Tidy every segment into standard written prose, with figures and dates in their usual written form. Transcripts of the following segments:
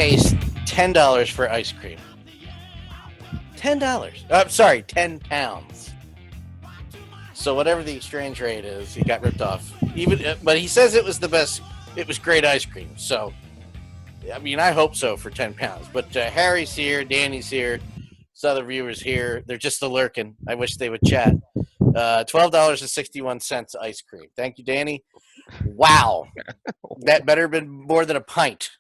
pays $10 for ice cream. $10. Sorry, 10 pounds. So whatever the exchange rate is, he got ripped off. But he says it was the best. It was great ice cream. So, I mean, I hope so for 10 pounds. But Harry's here, Danny's here, some other viewers here. They're just lurking. I wish they would chat. $12.61 ice cream. Thank you, Danny. Wow. That better have been more than a pint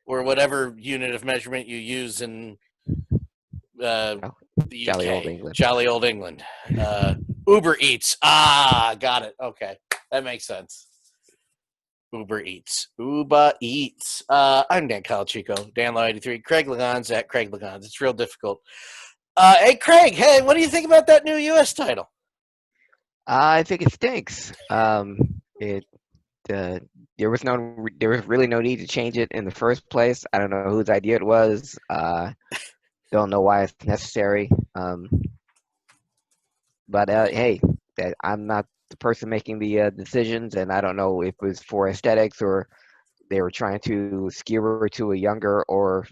or whatever unit of measurement you use in the Jolly UK. old England. Jolly old England. Uber Eats. Got it. Okay. That makes sense. Uber Eats. I'm Dan Calachico, Dan Low 83. Craig Lagans at Craig Lagans. It's real difficult. Hey, Craig. Hey, what do you think about that new U.S. title? I think it stinks. There was really no need to change it in the first place. I don't know whose idea it was. Don't know why it's necessary. But hey, I'm not the person making the decisions, and I don't know if it was for aesthetics or they were trying to skewer to a younger or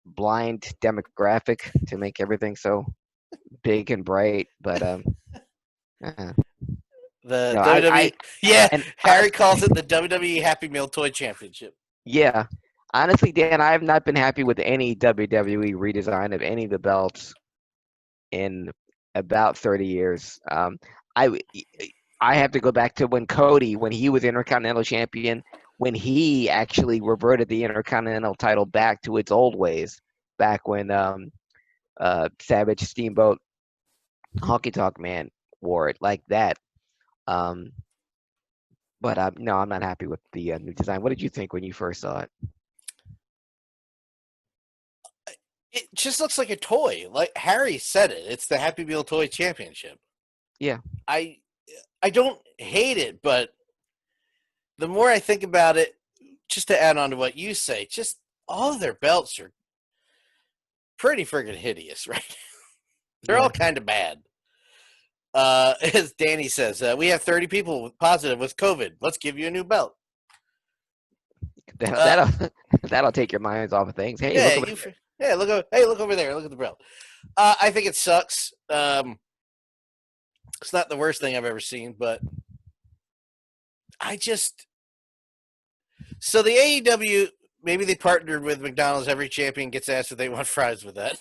blind demographic to make everything so big and bright. But The WWE, Harry calls it the WWE Happy Meal Toy Championship. Yeah, honestly, Dan, I have not been happy with any WWE redesign of any of the belts in about 30 years. I have to go back to when he was Intercontinental Champion, when he actually reverted the Intercontinental title back to its old ways, back when Savage, Steamboat, Honky Tonk Man wore it like that. But no, I'm not happy with the new design. What did you think when you first saw it? It just looks like a toy. Like Harry said it. It's the Happy Meal Toy Championship. Yeah. I don't hate it, but the more I think about it, just to add on to what you say, just all of their belts are pretty friggin' hideous, right? They're all kind of bad. As Danny says, we have 30 people positive with COVID. Let's give you a new belt. That'll take your minds off of things. Hey, look over there. Look at the belt. I think it sucks. It's not the worst thing I've ever seen, but so the AEW, maybe they partnered with McDonald's. Every champion gets asked if they want fries with that.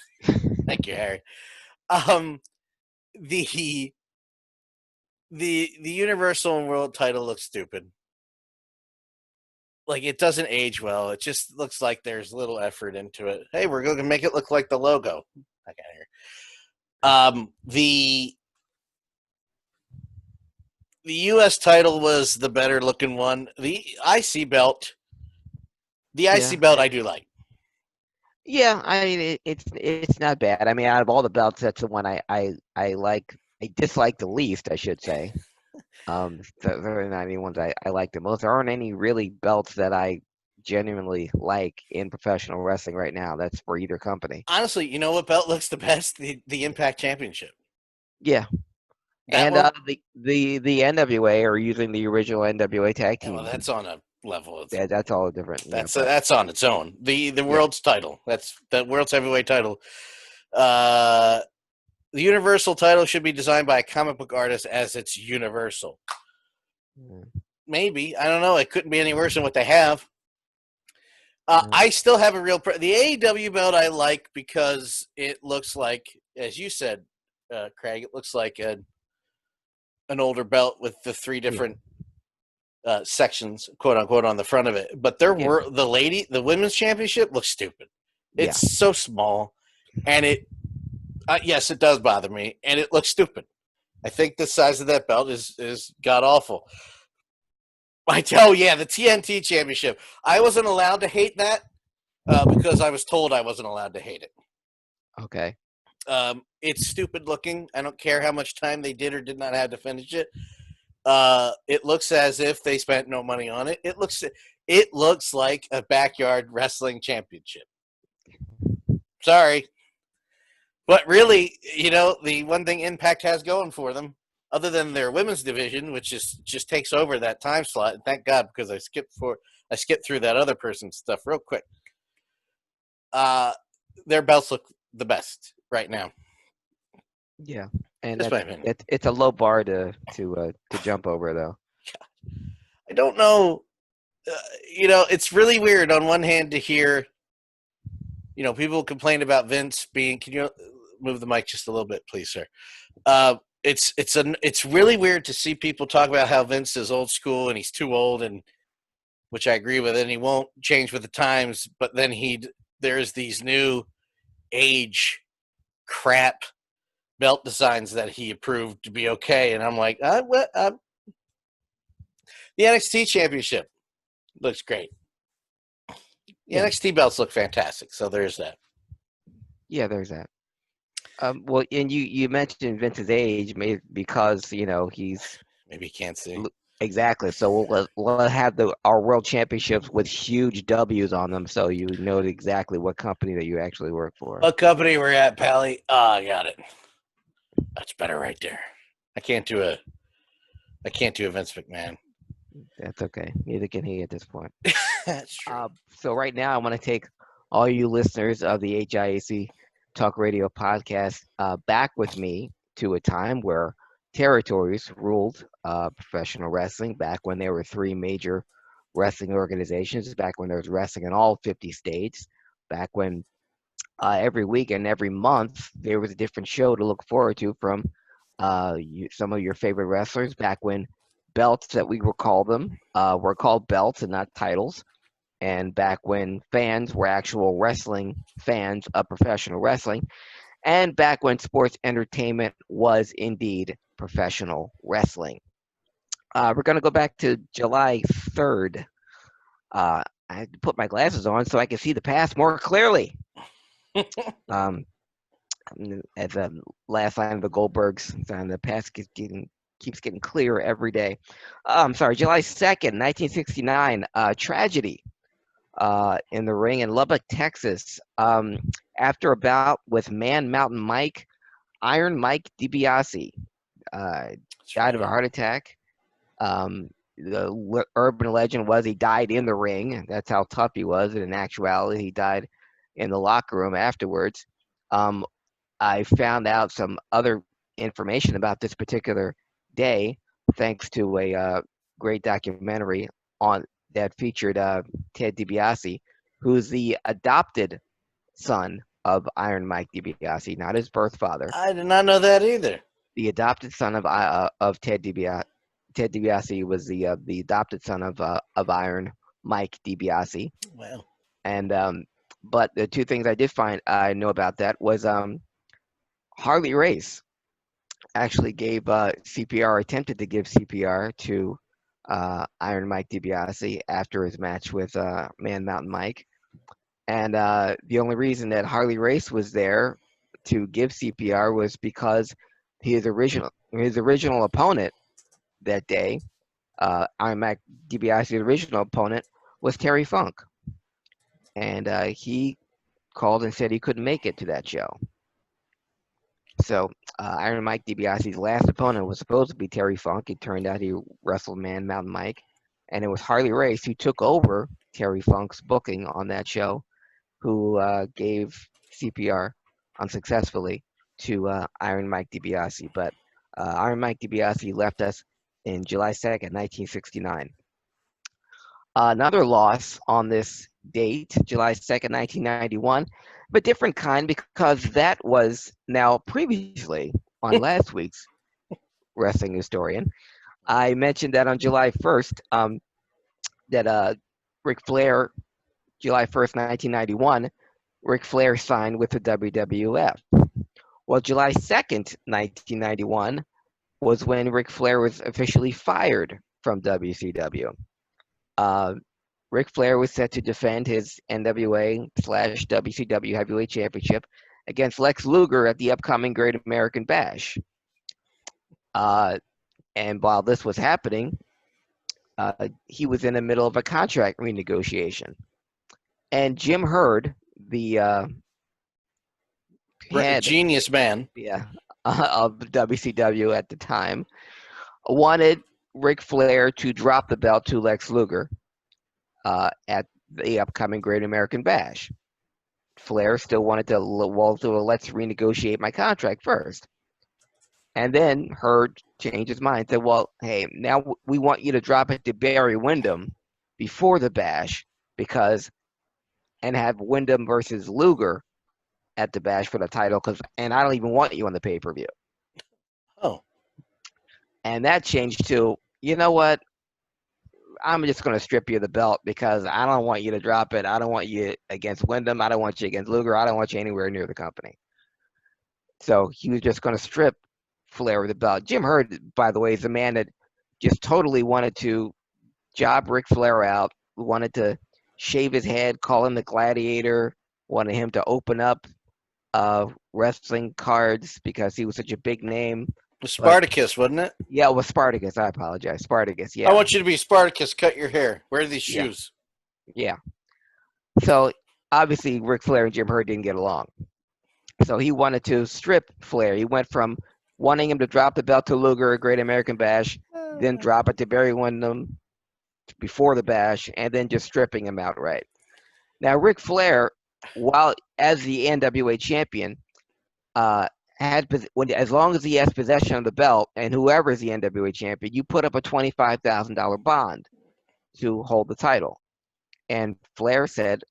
Thank you, Harry. The Universal and World title looks stupid. Like, it doesn't age well. It just looks like there's little effort into it. Hey, we're going to make it look like the logo. I got here. The U.S. title was the better looking one. The IC belt I do like. Yeah, I mean it's not bad. I mean, out of all the belts, that's the one I like. I dislike the least, I should say. There are not any ones I like the most. There aren't any really belts that I genuinely like in professional wrestling right now. That's for either company. Honestly, you know what belt looks the best? The Impact Championship. Yeah. And the NWA are using the original NWA tag team. Well, that's on a level. That's all different. That's on its own. The world's title. That's the world's heavyweight title. The Universal title should be designed by a comic book artist as it's universal. Maybe. I don't know. It couldn't be any worse than what they have. I still have a real the AEW belt I like because it looks like, as you said, Craig, it looks like an older belt with the three different sections, quote unquote, on the front of it. But the women's championship looks stupid. It's so small, and it yes, it does bother me, and it looks stupid. I think the size of that belt is god awful. The TNT championship. I wasn't allowed to hate that because I was told I wasn't allowed to hate it. Okay. It's stupid looking. I don't care how much time they did or did not have to finish it. It looks as if they spent no money on it. It looks like a backyard wrestling championship. Sorry. But really, the one thing Impact has going for them, other than their women's division, which just takes over that time slot, and thank God, because I I skipped through that other person's stuff real quick. Their belts look the best right now. Yeah, and That's my opinion. it's a low bar to jump over, though. I don't know. It's really weird on one hand to hear, people complain about Vince being. Can you move the mic just a little bit, please, sir? It's really weird to see people talk about how Vince is old school and he's too old, and which I agree with, and he won't change with the times. But then there's these new age crap belt designs that he approved to be okay, and I'm like, the NXT Championship looks great. The NXT belts look fantastic, so there's that. Yeah, there's that. Well, and you mentioned Vince's age, maybe because he's maybe he can't see exactly. So we'll have our world championships with huge W's on them, so you know exactly what company that you actually work for. What company we're at, Pally? I got it. That's better right there. I can't do a Vince McMahon. That's okay. Neither can he at this point. That's true. So right now, I want to take all you listeners of the HIAC Talk Radio podcast back with me to a time where territories ruled professional wrestling, back when there were 3 major wrestling organizations, back when there was wrestling in all 50 states, back when every week and every month there was a different show to look forward to from some of your favorite wrestlers, back when belts, that we would call them, were called belts and not titles, and back when fans were actual wrestling fans of professional wrestling, and back when sports entertainment was indeed professional wrestling. We're going to go back to July 3rd. I had to put my glasses on so I can see the past more clearly. As the last line of the Goldbergs, and the past keeps getting clearer every day. I'm sorry, July 2nd, 1969, tragedy in the ring in Lubbock, Texas. After a bout with Man Mountain Mike, Iron Mike Dibiase died of a heart attack. The urban legend was he died in the ring. That's how tough he was. And in actuality, he died in the locker room afterwards. I found out some other information about this particular day thanks to a great documentary that featured Ted DiBiase, who's the adopted son of Iron Mike DiBiase, not his birth father. I did not know that either. The adopted son of Ted DiBiase. Ted DiBiase was the adopted son of Iron Mike DiBiase. Wow. And but the 2 things I know about that was Harley Race actually gave CPR, attempted to give CPR to Iron Mike DiBiase after his match with Man Mountain Mike. And the only reason that Harley Race was there to give CPR was because his original opponent that day, Iron Mike DiBiase's original opponent, was Terry Funk. And he called and said he couldn't make it to that show. So Iron Mike DiBiase's last opponent was supposed to be Terry Funk. It turned out he wrestled Man Mountain Mike. And it was Harley Race who took over Terry Funk's booking on that show, who gave CPR unsuccessfully to Iron Mike DiBiase. But Iron Mike DiBiase left us in July 2nd, 1969. Another loss on this date, July 2nd, 1991, but different kind, because that was now previously on last week's Wrestling Historian. I mentioned that on July 1st, that Ric Flair, July 1st, 1991, Ric Flair signed with the WWF. Well, July 2nd, 1991, was when Ric Flair was officially fired from WCW. Ric Flair was set to defend his NWA/WCW Heavyweight Championship against Lex Luger at the upcoming Great American Bash. And while this was happening, he was in the middle of a contract renegotiation. And Jim Herd, the head, genius man, of WCW at the time, wanted Ric Flair to drop the belt to Lex Luger. at the upcoming Great American Bash. Flair still wanted to, let's renegotiate my contract first. And then Hurd changed his mind, said, well, hey, now we want you to drop it to Barry Windham before the Bash and have Windham versus Luger at the Bash for the title, and I don't even want you on the pay-per-view. Oh. And that changed to, you know what? I'm just going to strip you of the belt because I don't want you to drop it. I don't want you against Windham. I don't want you against Luger. I don't want you anywhere near the company. So he was just going to strip Flair of the belt. Jim Herd, by the way, is a man that just totally wanted to job Ric Flair out, wanted to shave his head, call him the Gladiator, wanted him to open up wrestling cards because he was such a big name. Spartacus, wasn't it? Yeah, it was Spartacus. I apologize. Spartacus, yeah. I want you to be Spartacus. Cut your hair. Wear these shoes. Yeah. So, obviously, Ric Flair and Jim Herd didn't get along. So, he wanted to strip Flair. He went from wanting him to drop the belt to Luger at Great American Bash, then drop it to Barry Windham before the Bash, and then just stripping him outright. Now, Ric Flair, while as the NWA champion, as long as he has possession of the belt, and whoever is the NWA champion, you put up a $25,000 bond to hold the title. And Flair said,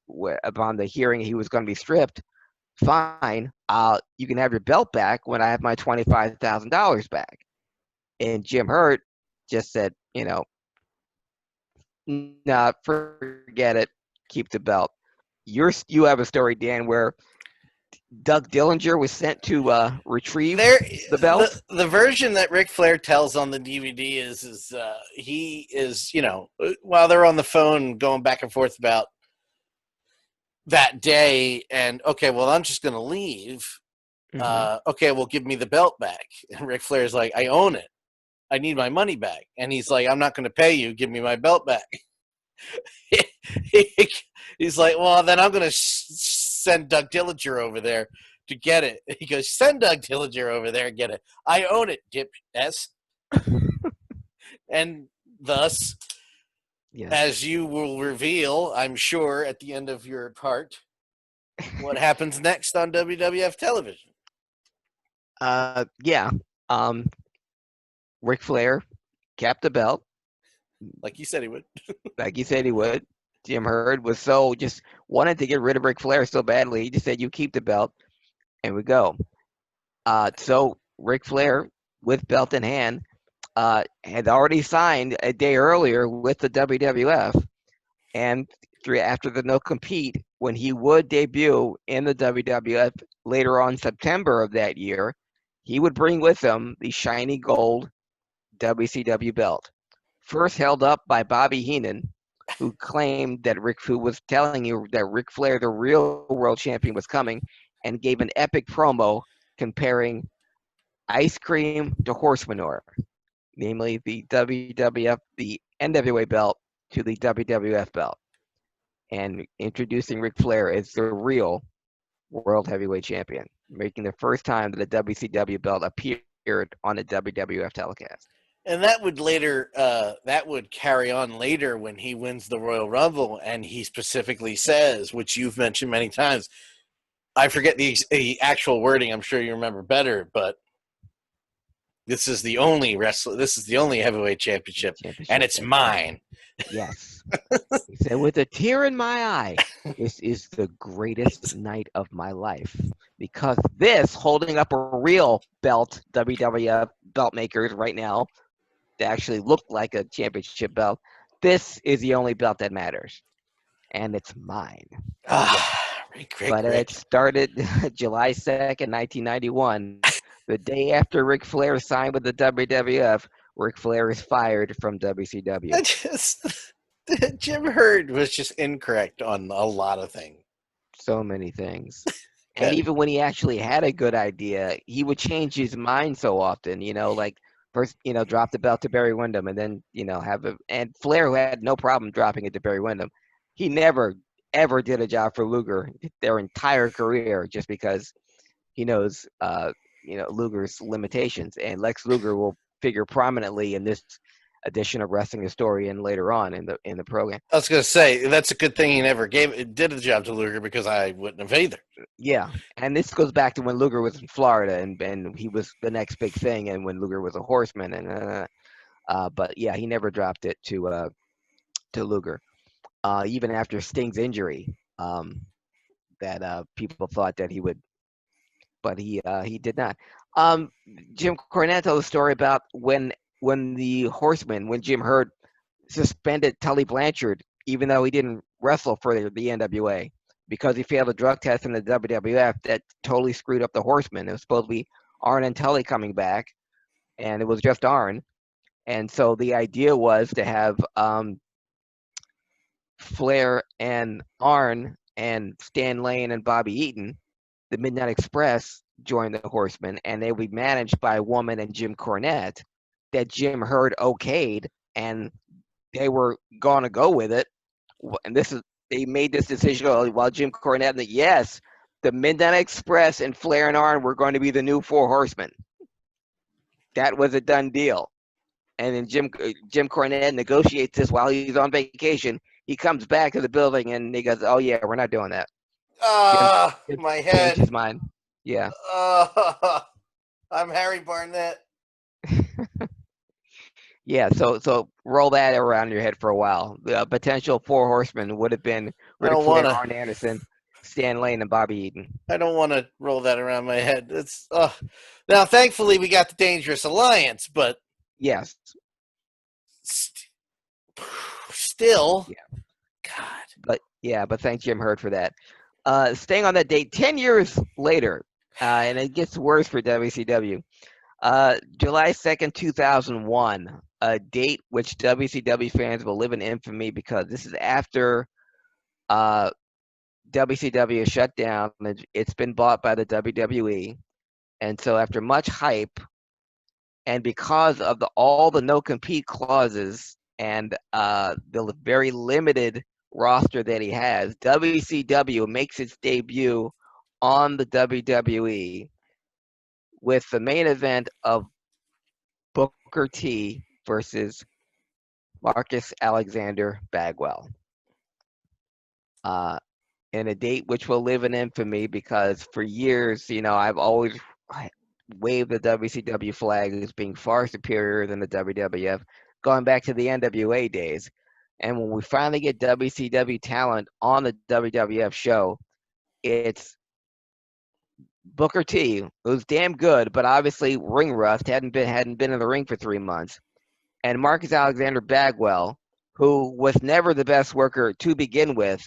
upon the hearing he was going to be stripped, fine, you can have your belt back when I have my $25,000 back. And Jim Hurt just said, nah, forget it, keep the belt. You have a story, Dan, where Doug Dillinger was sent to retrieve the belt. The version that Ric Flair tells on the DVD is he is, while they're on the phone going back and forth about that day, and okay, well, I'm just going to leave. Okay, well, give me the belt back. And Ric Flair's like, I own it. I need my money back. And he's like, I'm not going to pay you. Give me my belt back. He's like, well, then I'm going to send Doug Dillinger over there to get it. He goes, send Doug Dillinger over there and get it. I own it, Dip S. And thus, as you will reveal, I'm sure, at the end of your part, what happens next on WWF television. Ric Flair kept the belt. Like you said he would. Jim Herd was just wanted to get rid of Ric Flair so badly. He just said, you keep the belt, and we go. So Ric Flair, with belt in hand, had already signed a day earlier with the WWF. And after the no-compete, when he would debut in the WWF later on September of that year, he would bring with him the shiny gold WCW belt. First held up by Bobby Heenan, who claimed that who was telling you that Ric Flair, the real world champion, was coming, and gave an epic promo comparing ice cream to horse manure, namely the WWF, the NWA belt to the WWF belt, and introducing Ric Flair as the real world heavyweight champion, making the first time that the WCW belt appeared on a WWF telecast. And that would carry on later when he wins the Royal Rumble, and he specifically says, which you've mentioned many times, I forget the actual wording, I'm sure you remember better, but this is the only heavyweight championship, and it's mine. Yes. He said, with a tear in my eye, this is the greatest night of my life. Because this, holding up a real belt, WWF belt makers right now, that actually looked like a championship belt, this is the only belt that matters. And it's mine. Rick. It started July 2nd, 1991. The day after Ric Flair signed with the WWF, Ric Flair is fired from WCW. Jim Herd was just incorrect on a lot of things. So many things. And even when he actually had a good idea, he would change his mind so often, like first, drop the belt to Barry Windham, and then, and Flair, who had no problem dropping it to Barry Windham, he never, ever did a job for Luger their entire career, just because he knows, Luger's limitations. And Lex Luger will figure prominently in this additional wrestling historian later on in the program. I was going to say, that's a good thing he never did the job to Luger, because I wouldn't have either. Yeah, and this goes back to when Luger was in Florida, and he was the next big thing, and when Luger was a horseman, and but yeah, he never dropped it to Luger. Even after Sting's injury, that people thought that he would, but he did not. Jim Cornette told a story about when Jim Herd suspended Tully Blanchard, even though he didn't wrestle for the NWA, because he failed a drug test in the WWF that totally screwed up the Horsemen. It was supposed to be Arn and Tully coming back, and it was just Arn. And so the idea was to have Flair and Arn and Stan Lane and Bobby Eaton, the Midnight Express, join the Horsemen, and they would be managed by a woman and Jim Cornette that Jim Herd okayed, and they were going to go with it. And they made this decision while Jim Cornette, yes, the Midnight Express and Flair and Arn were going to be the new Four Horsemen. That was a done deal. And then Jim Cornette negotiates this while he's on vacation. He comes back to the building and he goes, "Oh yeah, we're not doing that." My Changed head. his mind. Yeah. I'm Harry Barnett. Yeah, so roll that around your head for a while. The potential Four Horsemen would have been Ric Flair, Arn Anderson, Stan Lane, and Bobby Eaton. I don't want to roll that around my head. It's now, thankfully, we got the Dangerous Alliance, but yes, still, yeah. God. But thank Jim Herd for that. Staying on that date, 10 years later, and it gets worse for WCW. July 2nd, 2001, a date which WCW fans will live in infamy because this is after WCW is shut down. It's been bought by the WWE. And so after much hype, and because of all the no-compete clauses and the very limited roster that he has, WCW makes its debut on the WWE with the main event of Booker T versus Marcus Alexander Bagwell. In a date which will live in infamy because for years, I've always waved the WCW flag as being far superior than the WWF, going back to the NWA days. And when we finally get WCW talent on the WWF show, it's Booker T, who's damn good, but obviously ring rust, hadn't been in the ring for 3 months, and Marcus Alexander Bagwell, who was never the best worker to begin with,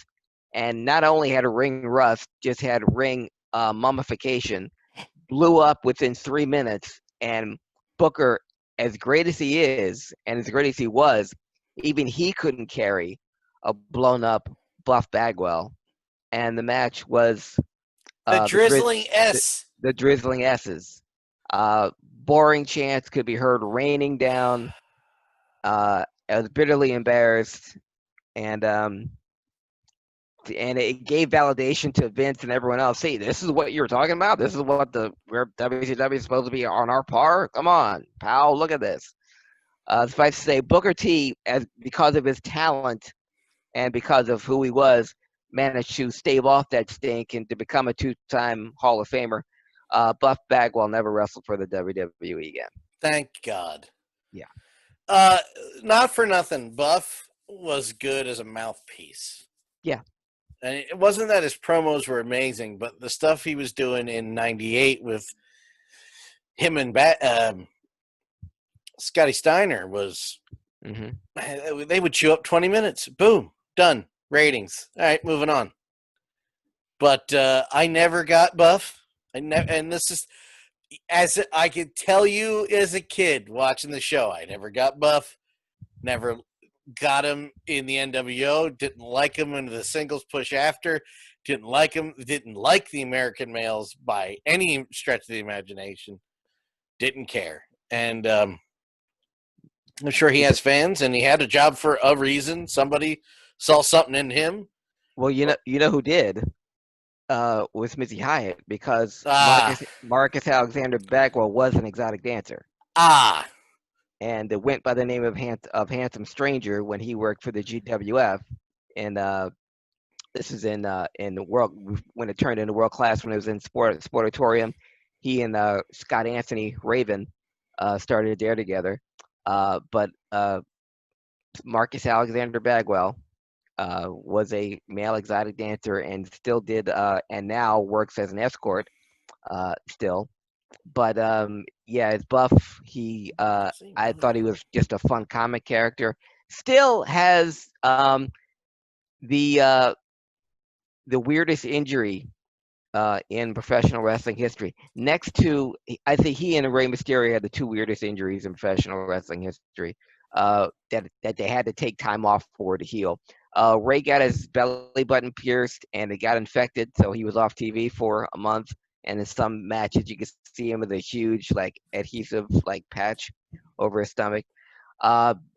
and not only had a ring rust, just had ring mummification, blew up within 3 minutes, and Booker, as great as he is, and as great as he was, even he couldn't carry a blown up Buff Bagwell, and the match was The Drizzling S. The Drizzling S's. Boring chants could be heard raining down. I was bitterly embarrassed, and it gave validation to Vince and everyone else. See, this is what you're talking about. This is what where WCW is supposed to be on our par. Come on, pal, look at this. Suffice to say, Booker T, because of his talent and because of who he was, managed to stave off that stink and to become a 2-time Hall of Famer. Buff Bagwell never wrestled for the WWE again. Thank God. Yeah. Not for nothing, Buff was good as a mouthpiece. Yeah. And it wasn't that his promos were amazing, but the stuff he was doing in '98 with him and Scotty Steiner was, they would chew up 20 minutes. Boom, done. Ratings. All right, moving on. But I never got Buff. And this is, as I could tell you as a kid watching the show, I never got Buff. Never got him in the NWO. Didn't like him in the singles push after. Didn't like him. Didn't like the American males by any stretch of the imagination. Didn't care. And I'm sure he has fans, and he had a job for a reason. Somebody saw something in him. Well, you know who did was Missy Hyatt, because Marcus Alexander Bagwell was an exotic dancer. and it went by the name of Handsome Stranger when he worked for the GWF. And this is in the world when it turned into World Class when it was in Sportatorium. He and Scott Anthony Raven started there together. But Marcus Alexander Bagwell was a male exotic dancer and still did and now works as an escort still. But yeah, as Buff, I thought he was just a fun comic character. Still has the weirdest injury in professional wrestling history. Next to, I think he and Rey Mysterio had the two weirdest injuries in professional wrestling history that they had to take time off for to heal. Ray got his belly button pierced and it got infected, so he was off TV for a month. And in some matches, you could see him with a huge like adhesive like patch over his stomach.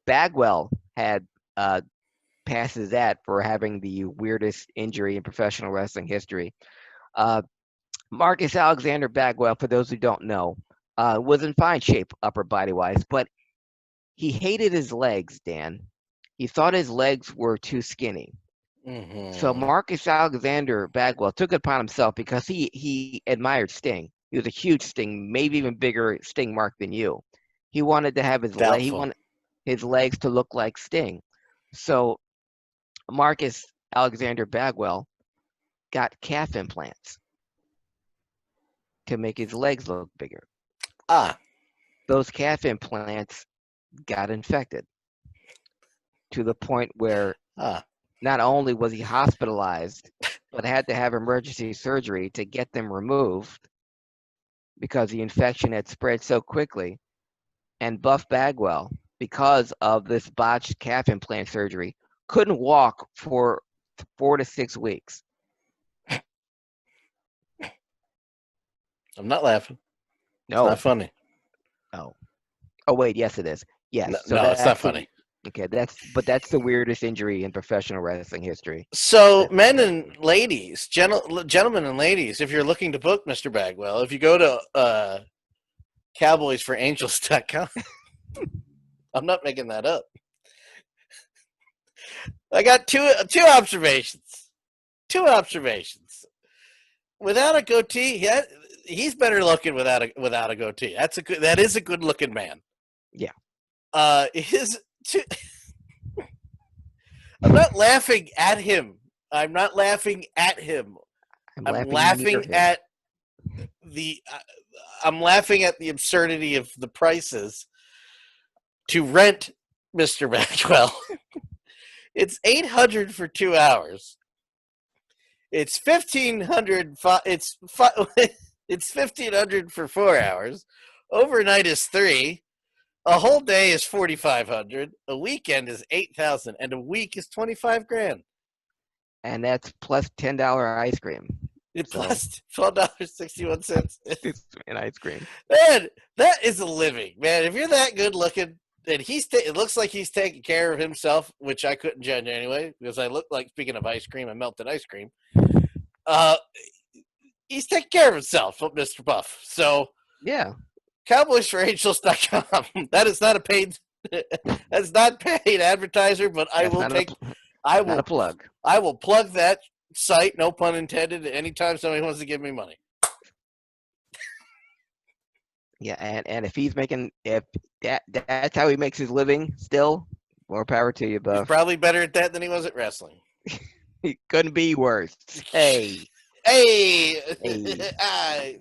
Bagwell had passes that for having the weirdest injury in professional wrestling history. Marcus Alexander Bagwell, for those who don't know, was in fine shape upper body wise, but he hated his legs, Dan. He thought his legs were too skinny. Mm-hmm. So Marcus Alexander Bagwell took it upon himself because he admired Sting. He was a huge Sting, maybe even bigger Sting mark than you. He wanted to have he wanted his legs to look like Sting. So Marcus Alexander Bagwell got calf implants to make his legs look bigger. Those calf implants got infected to the point where not only was he hospitalized, but had to have emergency surgery to get them removed because the infection had spread so quickly. And Buff Bagwell, because of this botched calf implant surgery, couldn't walk for 4 to 6 weeks. I'm not laughing. No. It's not funny. No. Oh wait, yes it is. Yes. No, it's not funny. Okay, that's the weirdest injury in professional wrestling history. So, men and ladies, gentlemen and ladies, if you're looking to book Mr. Bagwell, if you go to cowboysforangels.com, I'm not making that up. I got two observations. Two observations. Without a goatee, he's better looking without a goatee. That is a good looking man. Yeah. I'm not laughing at him. I'm laughing at I'm laughing at the absurdity of the prices to rent Mr. Bagwell. It's $800 for 2 hours. It's $1,500. It's $1,500 for 4 hours. Overnight is $3. A whole day is $4,500. A weekend is $8,000, and a week is $25,000. And that's plus $10 ice cream. Plus $12.61 in ice cream. Man, that is a living, man. If you're that good looking, and it looks like he's taking care of himself, which I couldn't judge anyway, because I look like, speaking of ice cream and melted ice cream, he's taking care of himself, Mr. Buff. So yeah. Cowboysforangels.com. That is not a paid. That's not paid advertiser, but I will take. I will plug. I will plug that site. No pun intended. Anytime somebody wants to give me money. Yeah, and if he's making that's how he makes his living, still more power to you, Buff. He's probably better at that than he was at wrestling. He couldn't be worse. Hey.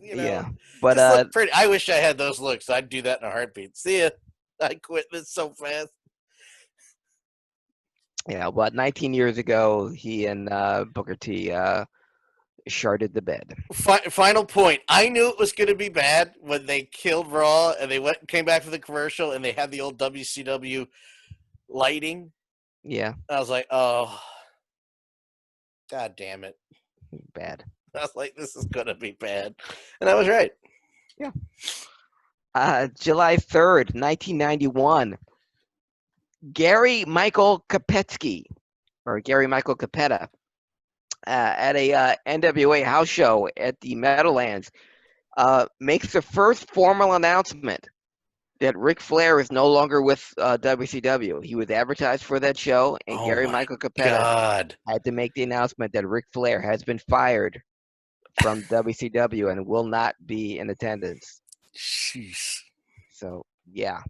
Yeah, but pretty. I wish I had those looks. I'd do that in a heartbeat. See ya. I quit this so fast. Yeah, about 19 years ago, he and Booker T sharded the bed. Final point. I knew it was going to be bad when they killed Raw and they came back for the commercial and they had the old WCW lighting. Yeah. I was like, oh, God damn it. Bad. I was like, this is going to be bad. And I was right. Yeah. July 3rd, 1991. Gary Michael Capetta at a NWA house show at the Meadowlands makes the first formal announcement that Ric Flair is no longer with WCW. He was advertised for that show, and Oh Gary my Michael Capetta God. had to make the announcement that Ric Flair has been fired from WCW and will not be in attendance. Jeez. So yeah,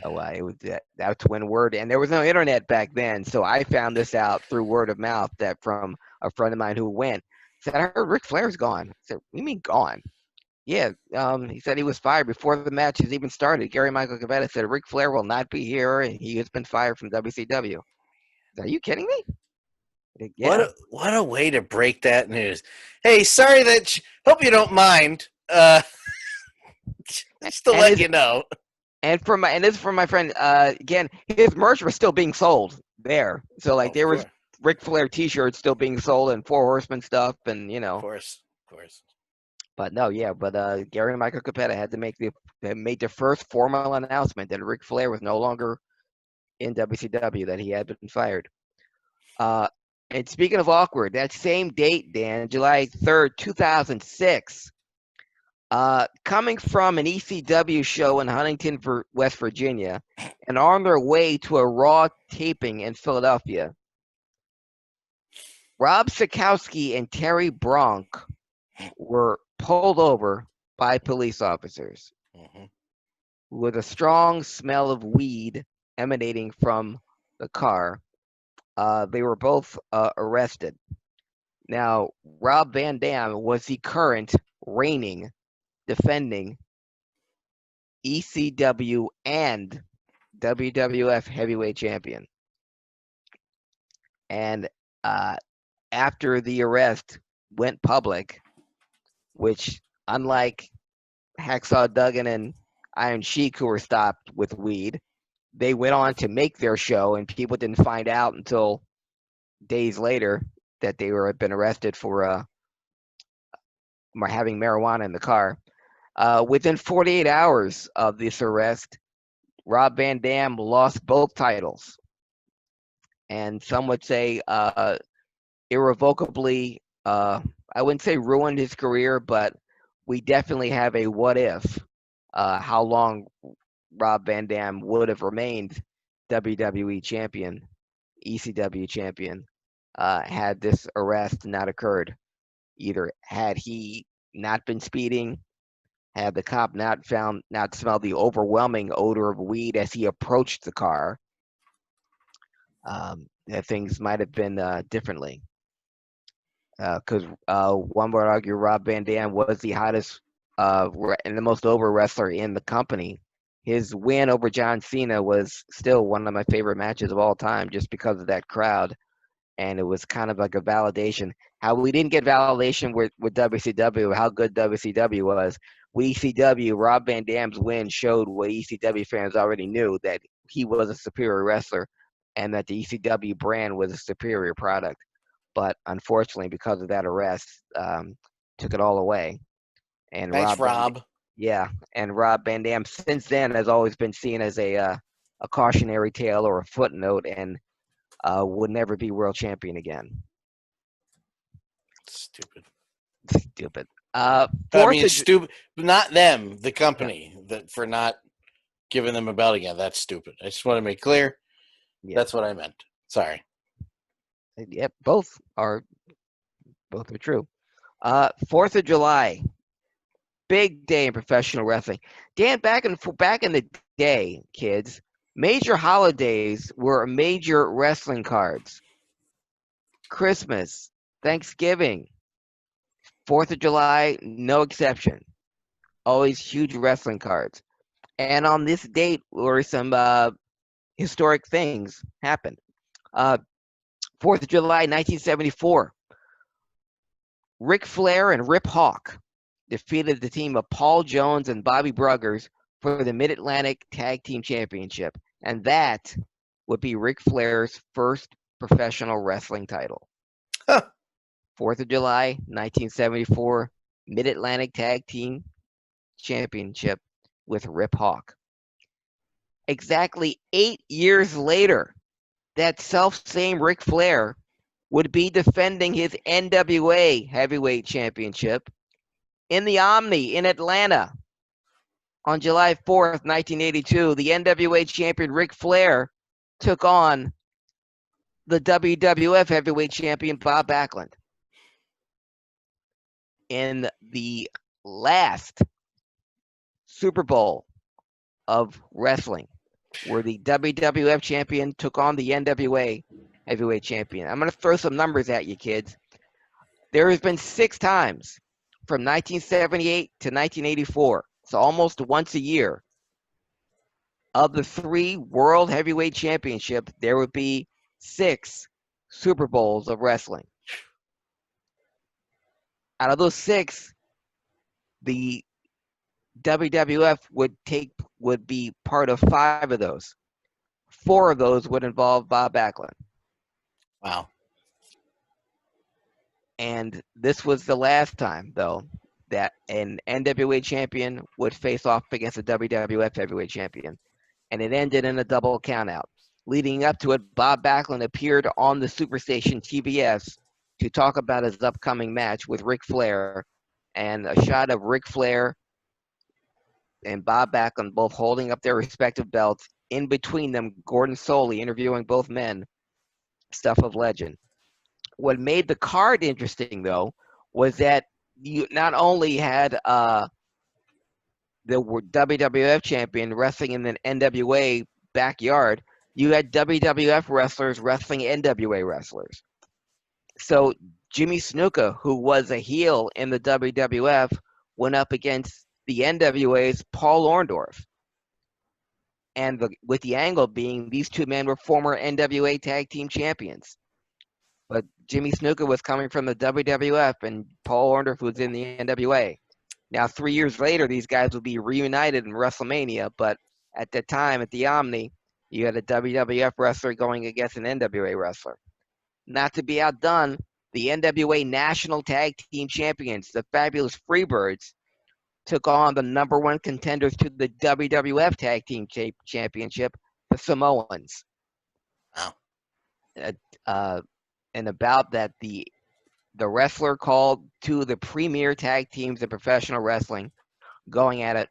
so it was that's when word, and there was no internet back then, so I found this out through word of mouth that from a friend of mine who went said, I heard Ric Flair's gone. I said, what do you mean gone? Yeah, he said he was fired before the match has even started. Gary Michael Cavetta said Ric Flair will not be here, and he has been fired from WCW. Are you kidding me? Like, yeah. What a way to break that news. Hey, sorry that. Hope you don't mind. Just to And let his you know. and this is from my friend. Again, his merch was still being sold there. So Oh, like of there was course, Ric Flair T-shirts still being sold and Four Horsemen stuff, and of course, of course. But no, yeah. But Gary Michael Capetta had to made the first formal announcement that Ric Flair was no longer in WCW, that he had been fired. Uh, and speaking of awkward, that same date, Dan, July 3rd, 2006, coming from an ECW show in Huntington, West Virginia, and on their way to a Raw taping in Philadelphia, Rob Sikowski and Terry Bronk were pulled over by police officers Mm-hmm. with a strong smell of weed emanating from the car. They were both arrested. Now, Rob Van Dam was the current reigning, defending ECW and WWF heavyweight champion. And after the arrest went public, which, unlike Hacksaw Duggan and Iron Sheik, who were stopped with weed, they went on to make their show, and people didn't find out until days later that they had been arrested for having marijuana in the car. Within 48 hours of this arrest, Rob Van Dam lost both titles, and some would say irrevocably. I wouldn't say ruined his career, but we definitely have a what if. How long Rob Van Dam would have remained WWE champion, ECW champion, had this arrest not occurred. Either had he not been speeding, had the cop not smelled the overwhelming odor of weed as he approached the car, that things might have been differently. Because one would argue Rob Van Dam was the hottest and the most over wrestler in the company. His win over John Cena was still one of my favorite matches of all time, just because of that crowd, and it was kind of like a validation. How we didn't get validation with WCW, how good WCW was. With ECW, Rob Van Dam's win showed what ECW fans already knew, that he was a superior wrestler and that the ECW brand was a superior product. But unfortunately, because of that arrest, took it all away. And Thanks, Rob. and Rob Van Dam since then has always been seen as a cautionary tale or a footnote, and would never be world champion again. Stupid. Stupid. I mean, stupid. Not them, the company, that for not giving them a belt again. That's stupid. I just want to make clear. Yeah. That's what I meant. Sorry. Yep, both are true. 4th of July, big day in professional wrestling. Dan, back in the day, kids, major holidays were major wrestling cards. Christmas, Thanksgiving, 4th of July, no exception. Always huge wrestling cards. And on this date were some historic things happened. 4th of July, 1974. Ric Flair and Rip Hawk defeated the team of Paul Jones and Bobby Bruggers for the Mid-Atlantic Tag Team Championship. And that would be Ric Flair's first professional wrestling title. 4th of July, 1974, Mid-Atlantic Tag Team Championship with Rip Hawk. Exactly 8 years later, that self-same Ric Flair would be defending his NWA Heavyweight Championship in the Omni in Atlanta. On July 4th, 1982, the NWA champion Ric Flair took on the WWF heavyweight champion Bob Backlund in the last Super Bowl of wrestling, where the WWF champion took on the NWA heavyweight champion. I'm going to throw some numbers at you, kids. There has been 6 times from 1978 to 1984, so almost once a year. Of the 3 World Heavyweight Championship, there would be 6 Super Bowls of wrestling. Out of those 6, the WWF would be part of 5 of those. 4 of those would involve Bob Backlund. Wow. And this was the last time, though, that an NWA champion would face off against a WWF heavyweight champion. And it ended in a double countout. Leading up to it, Bob Backlund appeared on the Superstation TBS to talk about his upcoming match with Ric Flair, and a shot of Ric Flair and Bob Backlund both holding up their respective belts. In between them, Gordon Soley interviewing both men. Stuff of legend. What made the card interesting, though, was that you not only had the WWF champion wrestling in the NWA backyard, you had WWF wrestlers wrestling NWA wrestlers. So Jimmy Snuka, who was a heel in the WWF, went up against the NWA's Paul Orndorff. And with the angle being these 2 men were former NWA tag team champions. But Jimmy Snuka was coming from the WWF and Paul Orndorff was in the NWA. Now, 3 years later, these guys will be reunited in WrestleMania, but at the time, at the Omni, you had a WWF wrestler going against an NWA wrestler. Not to be outdone, the NWA National Tag Team Champions, the Fabulous Freebirds, took on the #1 contenders to the WWF Tag Team Championship, the Samoans. Wow. And about that, the wrestler called 2 of the premier tag teams in professional wrestling, going at it,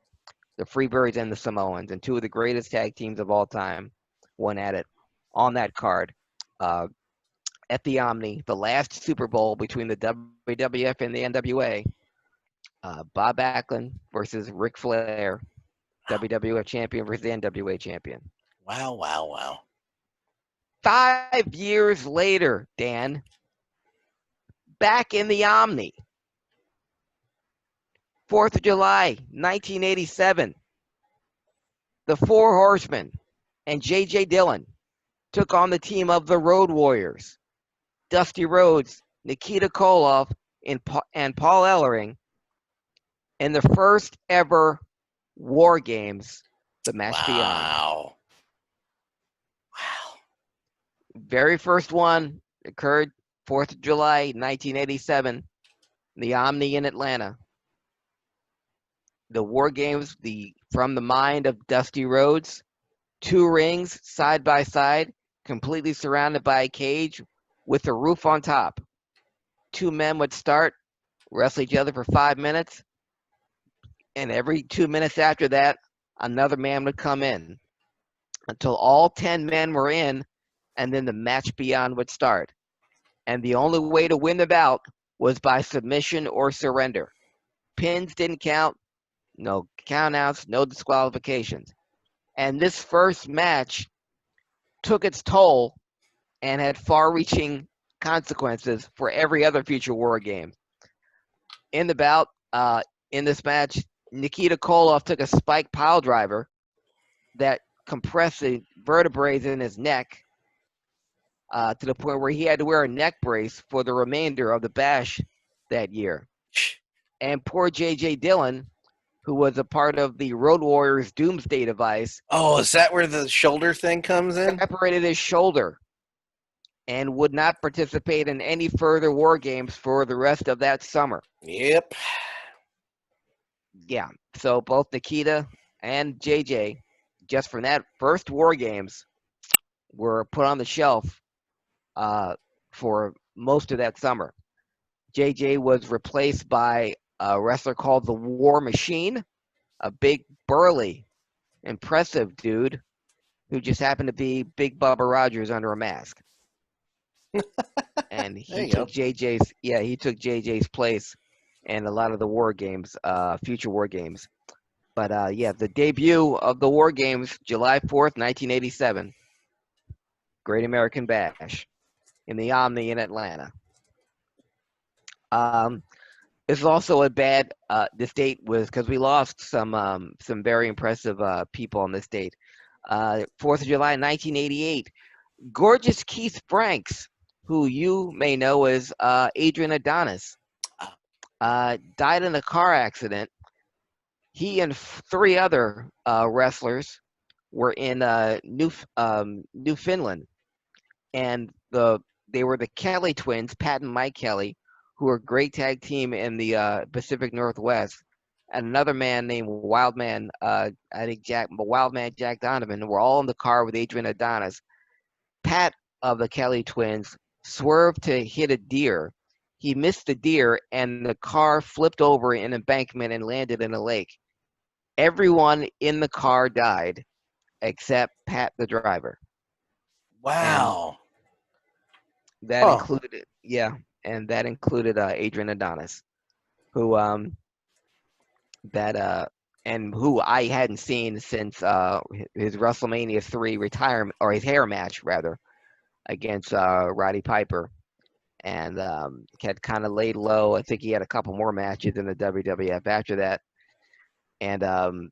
the Freebirds and the Samoans, and 2 of the greatest tag teams of all time went at it on that card. At the Omni, the last Super Bowl between the WWF and the NWA, Bob Backlund versus Ric Flair, WWF champion versus the NWA champion. Wow, wow, wow. 5 years later, Dan, back in the Omni, 4th of July, 1987, the 4 Horsemen and J.J. Dillon took on the team of the Road Warriors, Dusty Rhodes, Nikita Koloff, and Paul Ellering, in the first ever War Games, the match beyond. Wow. Wow. Very first one occurred 4th of July, 1987, the Omni in Atlanta. The War Games, from the mind of Dusty Rhodes, 2 rings side by side, completely surrounded by a cage with a roof on top. 2 men would start, wrestle each other for 5 minutes, and every 2 minutes after that, another man would come in until all 10 men were in, and then the match beyond would start. And the only way to win the bout was by submission or surrender. Pins didn't count, no countouts, no disqualifications. And this first match took its toll and had far-reaching consequences for every other future War Game. In the bout, in this match, Nikita Koloff took a spike pile driver that compressed the vertebrae in his neck to the point where he had to wear a neck brace for the remainder of the bash that year. And poor J.J. Dillon, who was a part of the Road Warriors Doomsday device. Oh, is that where the shoulder thing comes in? Separated his shoulder and would not participate in any further War Games for the rest of that summer. Yep. Yeah, so both Nikita and JJ, just from that first War Games, were put on the shelf for most of that summer. JJ was replaced by a wrestler called the War Machine, a big, burly, impressive dude who just happened to be Big Bubba Rogers under a mask. And There he you go. took JJ's place in a lot of the war games, future war games. But the debut of the war games, July 4th, 1987, Great American Bash in the Omni in Atlanta. This is also a bad. This date was because we lost some very impressive people on this date. 4th of July, 1988. Gorgeous Keith Franks, who you may know as Adrian Adonis, died in a car accident. He and three other wrestlers were in Newfoundland, and they were the Kelly twins, Pat and Mike Kelly, who were a great tag team in the Pacific Northwest, and another man named Wildman, Wildman Jack Donovan, were all in the car with Adrian Adonis. Pat of the Kelly twins swerved to hit a deer. He missed the deer, and the car flipped over an embankment and landed in a lake. Everyone in the car died except Pat, the driver. Wow. That included, Adrian Adonis, who who I hadn't seen since his WrestleMania 3 retirement, or his hair match rather, against Roddy Piper, and had kind of laid low. I think he had a couple more matches in the WWF after that, and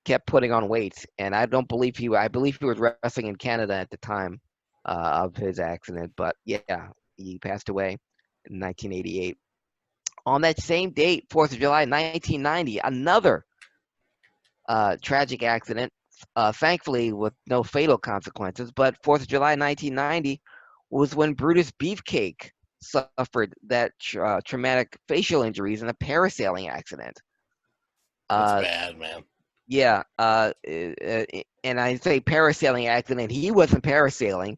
kept putting on weight. And I believe he was wrestling in Canada at the time of his accident, but yeah, he passed away in 1988. On that same date, 4th of July, 1990, another tragic accident, thankfully with no fatal consequences, but 4th of July, 1990 was when Brutus Beefcake suffered that traumatic facial injuries in a parasailing accident. That's bad, man. Yeah, and I say parasailing accident. He wasn't parasailing.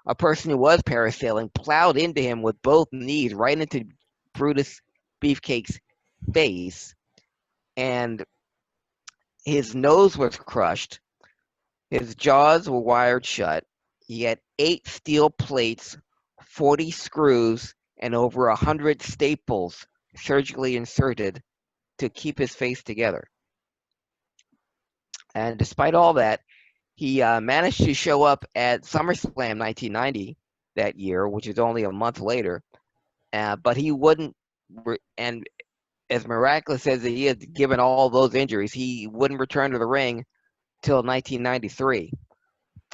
A person who was parasailing plowed into him with both knees right into Brutus Beefcake's face, and his nose was crushed. His jaws were wired shut. He had 8 steel plates, 40 screws, and over 100 staples surgically inserted to keep his face together. And despite all that, he managed to show up at SummerSlam 1990 that year, which is only a month later. But he wouldn't, and as miraculous as he is, given all those injuries, he wouldn't return to the ring till 1993,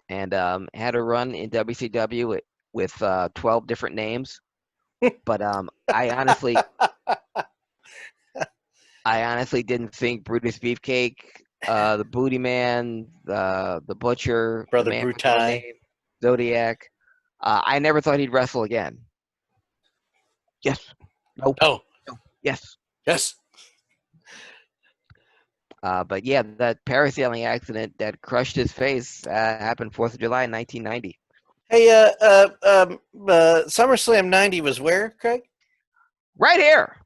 and had a run in WCW with 12 different names. But I honestly didn't think Brutus Beefcake, the Booty Man, the Butcher, Brother the Man with Brutai, No Name, Zodiac. I never thought he'd wrestle again. Yes. Nope. Oh. No. Yes. Yes. But yeah, that parasailing accident that crushed his face happened 4th of July, 1990. Hey, SummerSlam 90 was where, Craig? Right here.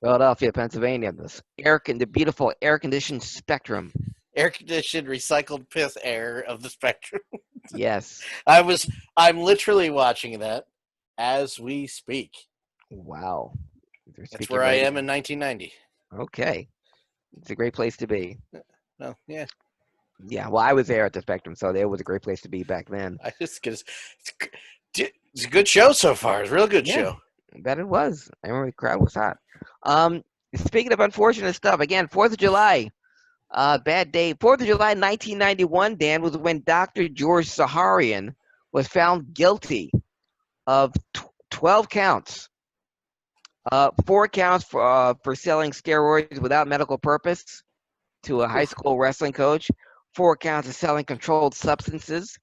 Philadelphia, Pennsylvania. The beautiful air-conditioned Spectrum. Air-conditioned, recycled piss air of the Spectrum. Yes. I'm literally watching that as we speak. Wow. That's where I am in 1990. Okay. It's a great place to be. Well, yeah. Yeah, well, I was there at the Spectrum, so it was a great place to be back then. It's a good show so far. It's a real good show. I bet it was. I remember the crowd was hot. Speaking of unfortunate stuff, again, 4th of July, bad day. 4th of July, 1991, Dan, was when Dr. George Saharian was found guilty of 12 counts. 4 counts for selling steroids without medical purpose to a high school wrestling coach. 4 counts of selling controlled substances,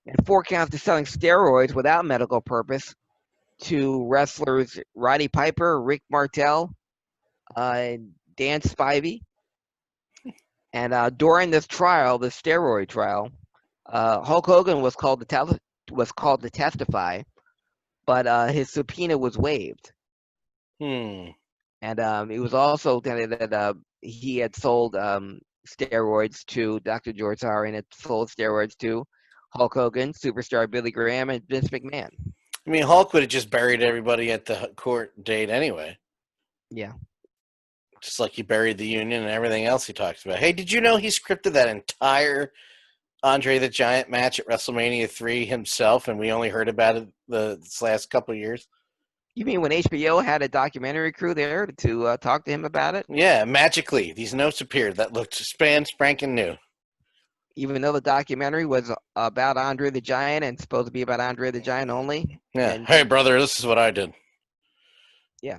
and 4 counts of selling steroids without medical purpose to wrestlers Roddy Piper, Rick Martel, Dan Spivey. And during this trial, the steroid trial, Hulk Hogan was called to testify, but his subpoena was waived. Hmm. And it was also that he had sold steroids to Dr. George Zaharian, had sold steroids to Hulk Hogan, superstar Billy Graham, and Vince McMahon. I mean, Hulk would have just buried everybody at the court date anyway. Yeah. Just like he buried the Union and everything else he talks about. Hey, did you know he scripted that entire Andre the Giant match at WrestleMania 3 himself, and we only heard about it this last couple of years? You mean when HBO had a documentary crew there to talk to him about it? Yeah, magically, these notes appeared that looked spanking new. Even though the documentary was about Andre the Giant and supposed to be about Andre the Giant only? Yeah. And Hey, brother, this is what I did. yeah.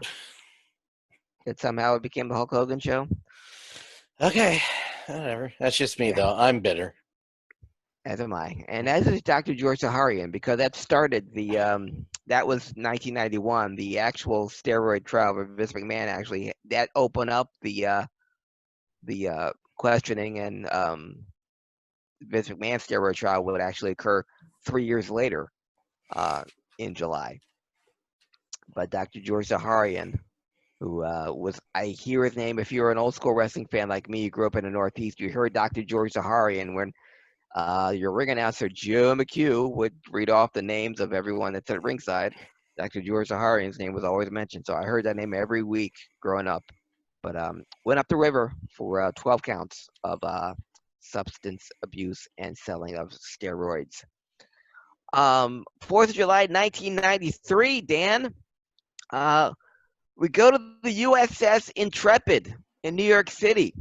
That somehow it became the Hulk Hogan show? Okay, whatever. That's just me, though. I'm bitter. As am I. And as is Dr. George Zaharian, because that started the, that was 1991, the actual steroid trial of Vince McMahon, actually, that opened up the questioning, and Vince McMahon's steroid trial would actually occur 3 years later in July. But Dr. George Zaharian, who was, I hear his name, if you're an old school wrestling fan like me, you grew up in the Northeast, you heard Dr. George Zaharian when your ring announcer, Joe McHugh, would read off the names of everyone that's at ringside. Dr. George Zaharian's name was always mentioned, so I heard that name every week growing up. But went up the river for 12 counts of substance abuse and selling of steroids. 4th of July, 1993, Dan. We go to the USS Intrepid in New York City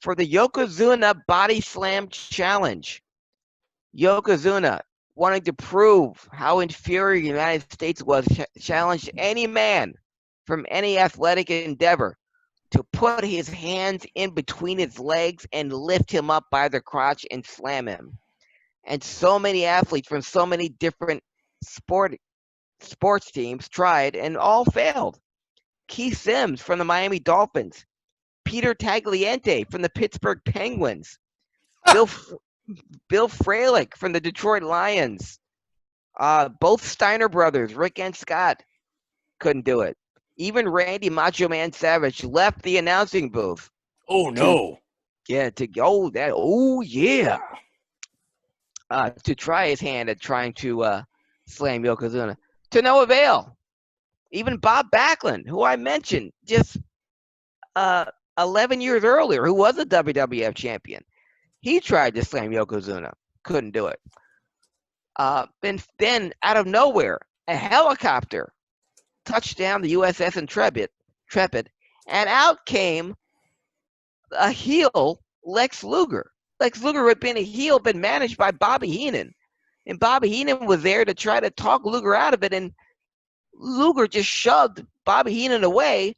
for the Yokozuna Body Slam Challenge. Yokozuna, wanting to prove how inferior the United States was, challenged any man from any athletic endeavor to put his hands in between his legs and lift him up by the crotch and slam him. And so many athletes from so many different sports teams tried and all failed. Keith Sims from the Miami Dolphins, Peter Tagliente from the Pittsburgh Penguins, Bill Fralick from the Detroit Lions, both Steiner brothers, Rick and Scott, couldn't do it. Even Randy Macho Man Savage left the announcing booth. Oh, no. To try his hand at trying to slam Yokozuna. To no avail. Even Bob Backlund, who I mentioned just 11 years earlier, who was a WWF champion, he tried to slam Yokozuna. Couldn't do it. Then out of nowhere, a helicopter touched down the USS Intrepid, and out came a heel, Lex Luger. Lex Luger had been a heel, been managed by Bobby Heenan. And Bobby Heenan was there to try to talk Luger out of it, and Luger just shoved Bobby Heenan away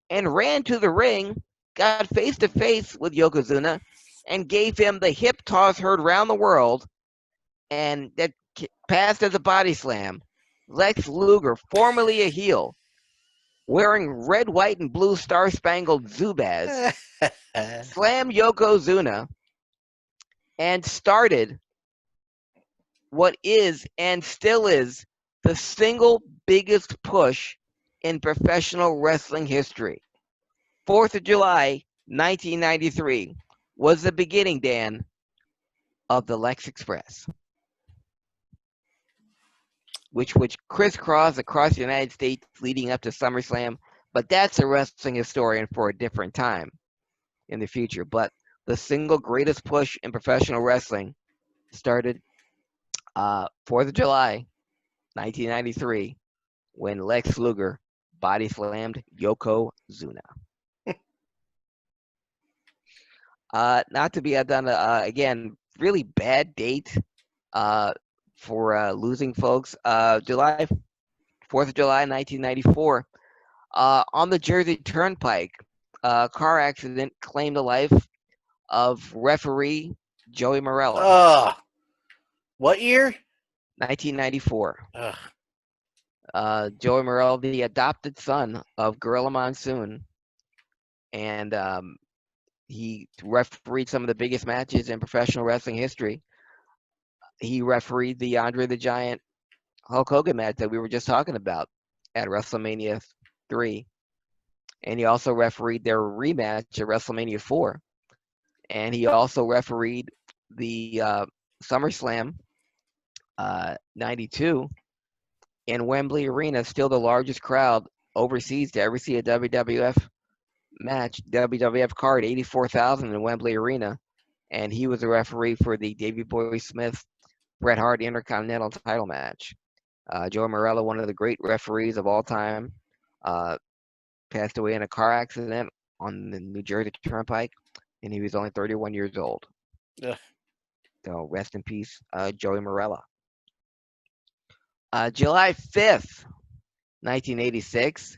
and ran to the ring, got face to face with Yokozuna, and gave him the hip toss heard around the world, and that passed as a body slam. Lex Luger, formerly a heel, wearing red, white, and blue star-spangled Zubaz, slammed Yokozuna and started what is and still is the single biggest push in professional wrestling history. 4th of July, 1993 was the beginning, Dan, of the Lex Express, which crisscrossed across the United States leading up to SummerSlam. But that's a wrestling historian for a different time in the future. But the single greatest push in professional wrestling started 4th of July, 1993, when Lex Luger body slammed Yokozuna. Not to be outdone, again, really bad date for losing folks. 4th of July, 1994, on the Jersey Turnpike, car accident claimed the life of referee Joey Marella. What year? 1994. Joey Marella, the adopted son of Gorilla Monsoon, and he refereed some of the biggest matches in professional wrestling history. He refereed the Andre the Giant Hulk Hogan match that we were just talking about at WrestleMania 3. and he also refereed their rematch at WrestleMania 4. And he also refereed the SummerSlam 92 in Wembley Arena, still the largest crowd overseas to ever see a WWF match, WWF card, 84,000 in Wembley Arena. And he was a referee for the Davey Boy Smith Bret Hart Intercontinental title match. Joe Marella, one of the great referees of all time, passed away in a car accident on the New Jersey Turnpike, and he was only 31 years old. Ugh. So rest in peace, Joey Marella. July 5th, 1986,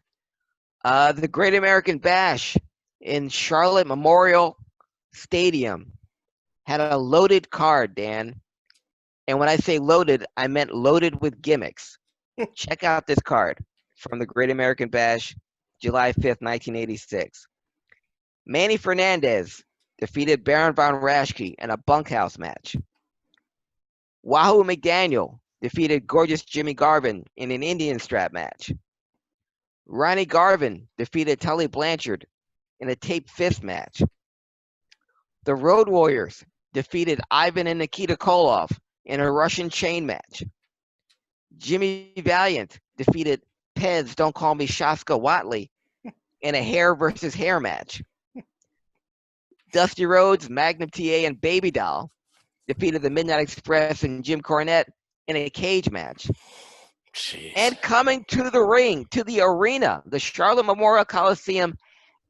the Great American Bash in Charlotte Memorial Stadium had a loaded card, Dan. And when I say loaded, I meant loaded with gimmicks. Check out this card from the Great American Bash, July 5th, 1986. Manny Fernandez defeated Baron von Raschke in a bunkhouse match. Wahoo McDaniel defeated Gorgeous Jimmy Garvin in an Indian strap match. Ronnie Garvin defeated Tully Blanchard in a taped fist match. The Road Warriors defeated Ivan and Nikita Koloff in a Russian chain match. Jimmy Valiant defeated Pez Don't Call Me Shaska Watley in a hair versus hair match. Dusty Rhodes, Magnum TA, and Baby Doll defeated the Midnight Express and Jim Cornette in a cage match. Jeez. And coming to the ring, to the arena, the Charlotte Memorial Coliseum,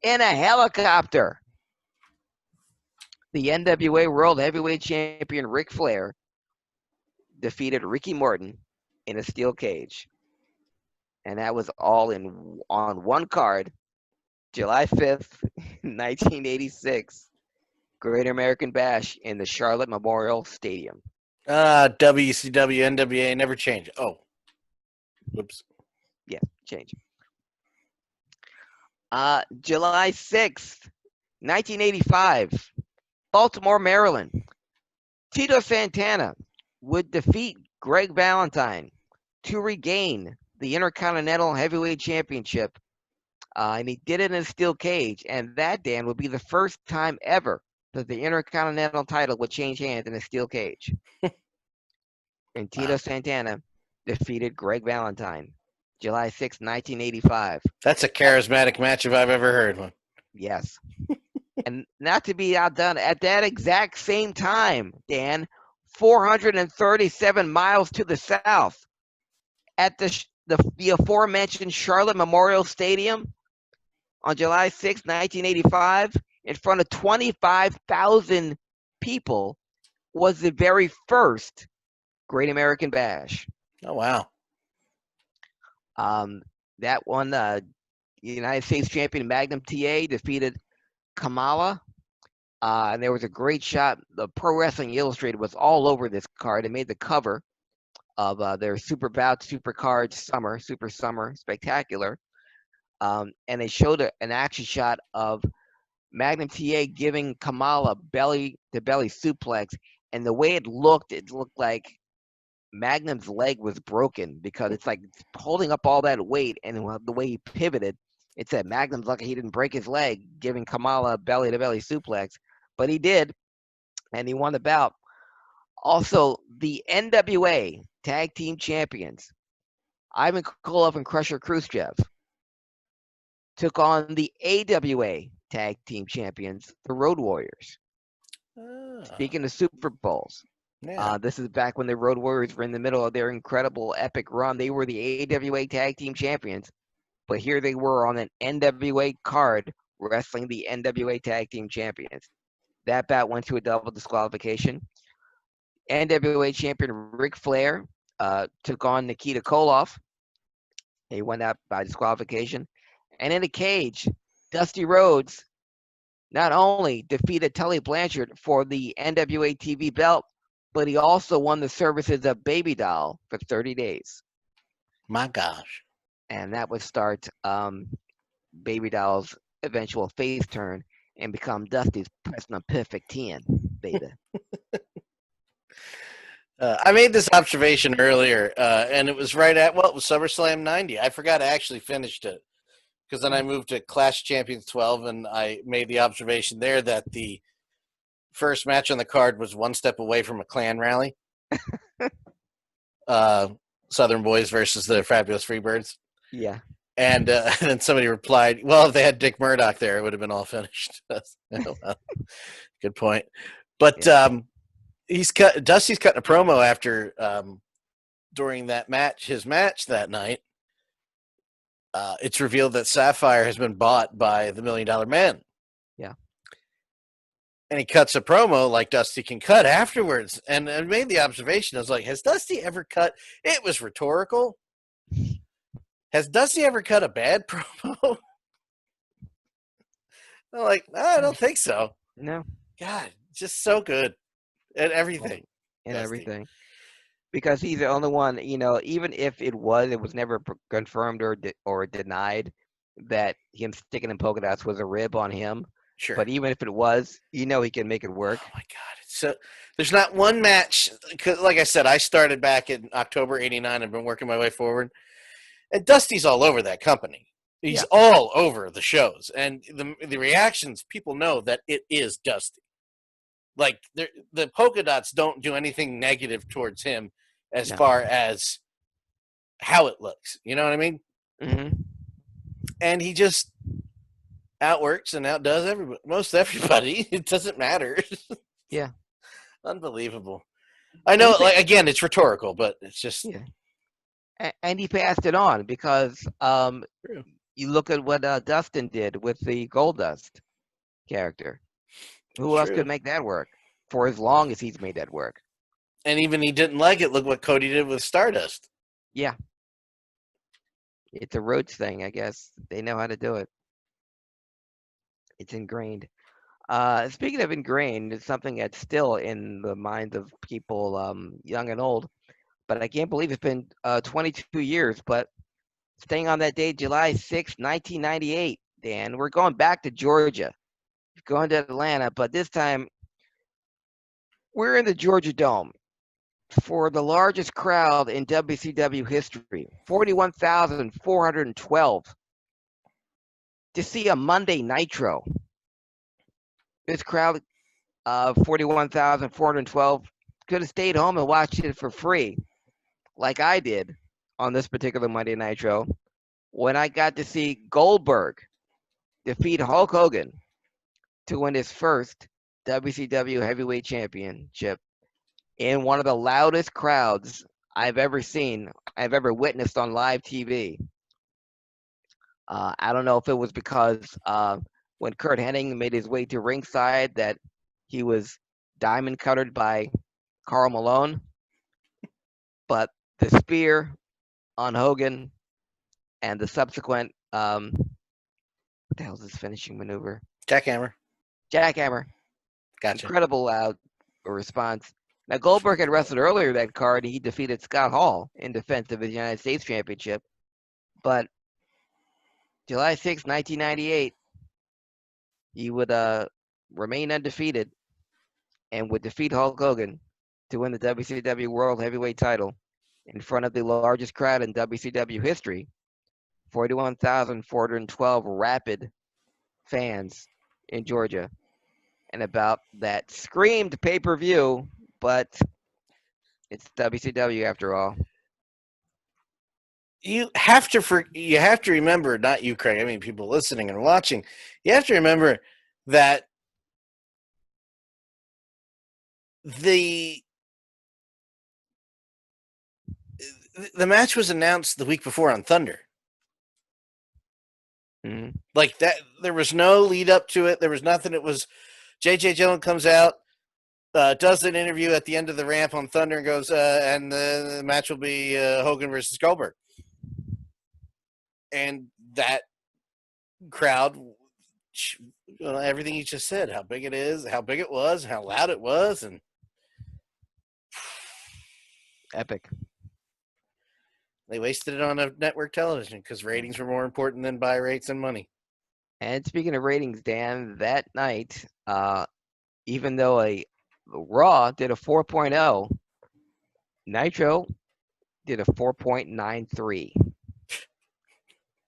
in a helicopter, the NWA World Heavyweight Champion Ric Flair defeated Ricky Morton in a steel cage. And that was all on one card, July 5th, 1986, Great American Bash in the Charlotte Memorial Stadium. WCW, NWA never change. Oh. Whoops. Yeah, change. July 6th, 1985, Baltimore, Maryland. Tito Santana would defeat Greg Valentine to regain the Intercontinental Heavyweight Championship. And he did it in a steel cage. And that, Dan, would be the first time ever that the Intercontinental title would change hands in a steel cage. And Tito Santana defeated Greg Valentine, July 6, 1985. That's a charismatic match if I've ever heard one. Yes. And not to be outdone, at that exact same time, Dan, 437 miles to the south, at the aforementioned Charlotte Memorial Stadium on July 6, 1985, in front of 25,000 people, was the very first Great American Bash. Oh, wow. That one, United States champion Magnum TA defeated Kamala. And there was a great shot. The Pro Wrestling Illustrated was all over this card. It made the cover of their Super Bout, Super Card Summer, Super Summer Spectacular. And they showed an action shot of Magnum TA giving Kamala belly-to-belly suplex. And the way it looked like Magnum's leg was broken because it's like holding up all that weight, and the way he pivoted, it said Magnum's lucky he didn't break his leg, giving Kamala a belly-to-belly suplex, but he did, and he won the bout. Also, the NWA Tag Team Champions, Ivan Koloff and Crusher Khrushchev, took on the AWA Tag Team Champions, the Road Warriors. Speaking of Super Bowls, yeah. This is back when the Road Warriors were in the middle of their incredible epic run. They were the AWA Tag Team Champions, but here they were on an NWA card wrestling the NWA Tag Team Champions. That bout went to a double disqualification. NWA Champion Ric Flair took on Nikita Koloff. He went out by disqualification. And in a cage, Dusty Rhodes not only defeated Tully Blanchard for the NWA TV belt, but he also won the services of Baby Doll for 30 days. My gosh. And that would start Baby Doll's eventual face turn and become Dusty's personal perfect 10, baby. I made this observation earlier, and it was right at, it was SummerSlam 90. I forgot I actually finished it. because then I moved to Clash of Champions 12, and I made the observation there that the first match on the card was one step away from a clan rally. Southern Boys versus the Fabulous Freebirds. Yeah. And then somebody replied, well, if they had Dick Murdoch there, it would have been all finished. Good point. But Dusty's cutting a promo after during that match, his match that night. It's revealed that Sapphire has been bought by the $1 Million Man. Yeah. And he cuts a promo like Dusty can cut afterwards. And I made the observation, I was like, has Dusty ever cut? It was rhetorical. Has Dusty ever cut a bad promo? I'm like, no, I don't think so. No. God, just so good at everything. And everything. Because he's the only one, even if it was never confirmed or denied that him sticking in polka dots was a rib on him. Sure. But even if it was, he can make it work. Oh, my God. So there's not one match. Cause like I said, I started back in October 89 and been working my way forward. And Dusty's all over that company. He's all over the shows. And the reactions, people know that it is Dusty. Like, the polka dots don't do anything negative towards him as far as how it looks. You know what I mean? Mm-hmm. And he just outworks and outdoes most everybody. It doesn't matter. Yeah. Unbelievable. I know, again, it's rhetorical, but it's just... Yeah. And he passed it on because you look at what Dustin did with the Goldust character. Who else could make that work for as long as he's made that work? And even he didn't like it. Look what Cody did with Stardust. Yeah. It's a Rhodes thing, I guess. They know how to do it. It's ingrained. Speaking of ingrained, it's something that's still in the minds of people, young and old. But I can't believe it's been 22 years. But staying on that date, July 6, 1998, Dan, we're going back to Georgia. Going to Atlanta, but this time we're in the Georgia Dome for the largest crowd in WCW history, 41,412, to see a Monday Nitro. This crowd of 41,412 could have stayed home and watched it for free, like I did on this particular Monday Nitro, when I got to see Goldberg defeat Hulk Hogan to win his first WCW Heavyweight Championship in one of the loudest crowds I've ever witnessed on live TV. I don't know if it was because when Kurt Hennig made his way to ringside that he was diamond cuttered by Karl Malone, but the spear on Hogan and the subsequent, what the hell is his finishing maneuver? Jackhammer. Gotcha. Incredible response. Now, Goldberg had wrestled earlier that card. He defeated Scott Hall in defense of his United States Championship. But July 6, 1998, he would remain undefeated and would defeat Hulk Hogan to win the WCW World Heavyweight title in front of the largest crowd in WCW history, 41,412 rabid fans in Georgia. And about that screamed pay-per-view, but it's WCW after all. You have to remember, not you, Craig, I mean people listening and watching, you have to remember that the match was announced the week before on Thunder. Mm-hmm. Like that, there was no lead up to it. There was nothing. It was J.J. Jones comes out, does an interview at the end of the ramp on Thunder and goes, and the match will be Hogan versus Goldberg. And that crowd, everything you just said, how big it is, how big it was, how loud it was, and epic. They wasted it on a network television because ratings were more important than buy rates and money. And speaking of ratings, Dan, that night, even though a Raw did a 4.0, Nitro did a 4.93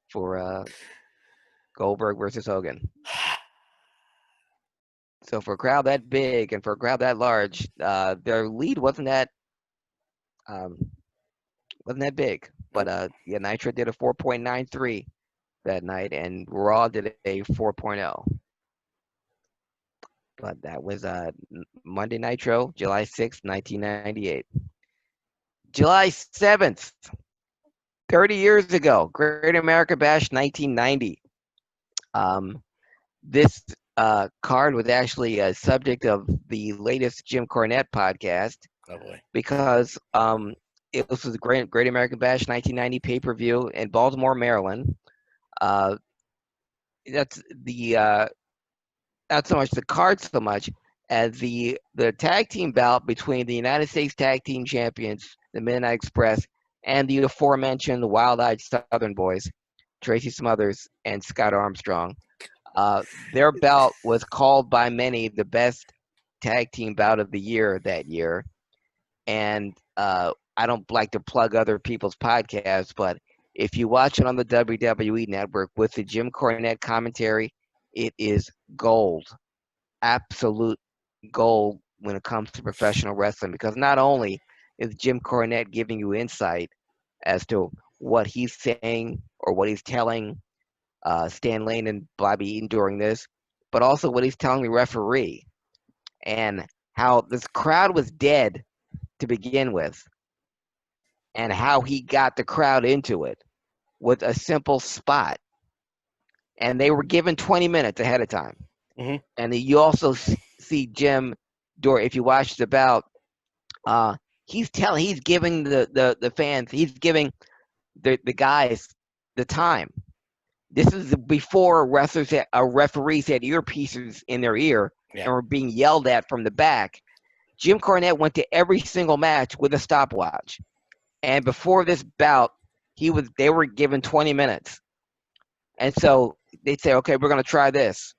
for Goldberg versus Hogan. So for a crowd that big and for a crowd that large, their lead um, wasn't that big. But yeah, Nitro did a 4.93 that night, and Raw did a 4.0. But that was Monday Nitro, July 6th, 1998. July 7th, 30 years ago, Great America Bash 1990. This card was actually a subject of the latest Jim Cornette podcast Oh boy. because it was the Great American Bash 1990 pay-per-view in Baltimore, Maryland. That's the not so much the card so much as the tag team bout between the United States Tag Team Champions, the Midnight Express, and the aforementioned Wild Eyed Southern Boys, Tracy Smothers and Scott Armstrong. Their bout was called by many the best tag team bout of the year that year. And I don't like to plug other people's podcasts, but if you watch it on the WWE Network with the Jim Cornette commentary, it is gold, absolute gold when it comes to professional wrestling. Because not only is Jim Cornette giving you insight as to what he's saying or what he's telling Stan Lane and Bobby Eaton during this, but also what he's telling the referee and how this crowd was dead to begin with and how he got the crowd into it with a simple spot. And they were given 20 minutes ahead of time. Mm-hmm. And you also see Jim, if you watch the bout, he's giving the fans, he's giving the guys the time. This is before referees had earpieces in their ear and were being yelled at from the back. Jim Cornette went to every single match with a stopwatch. And before this bout, they were given 20 minutes. And so they'd say, okay, we're going to try this.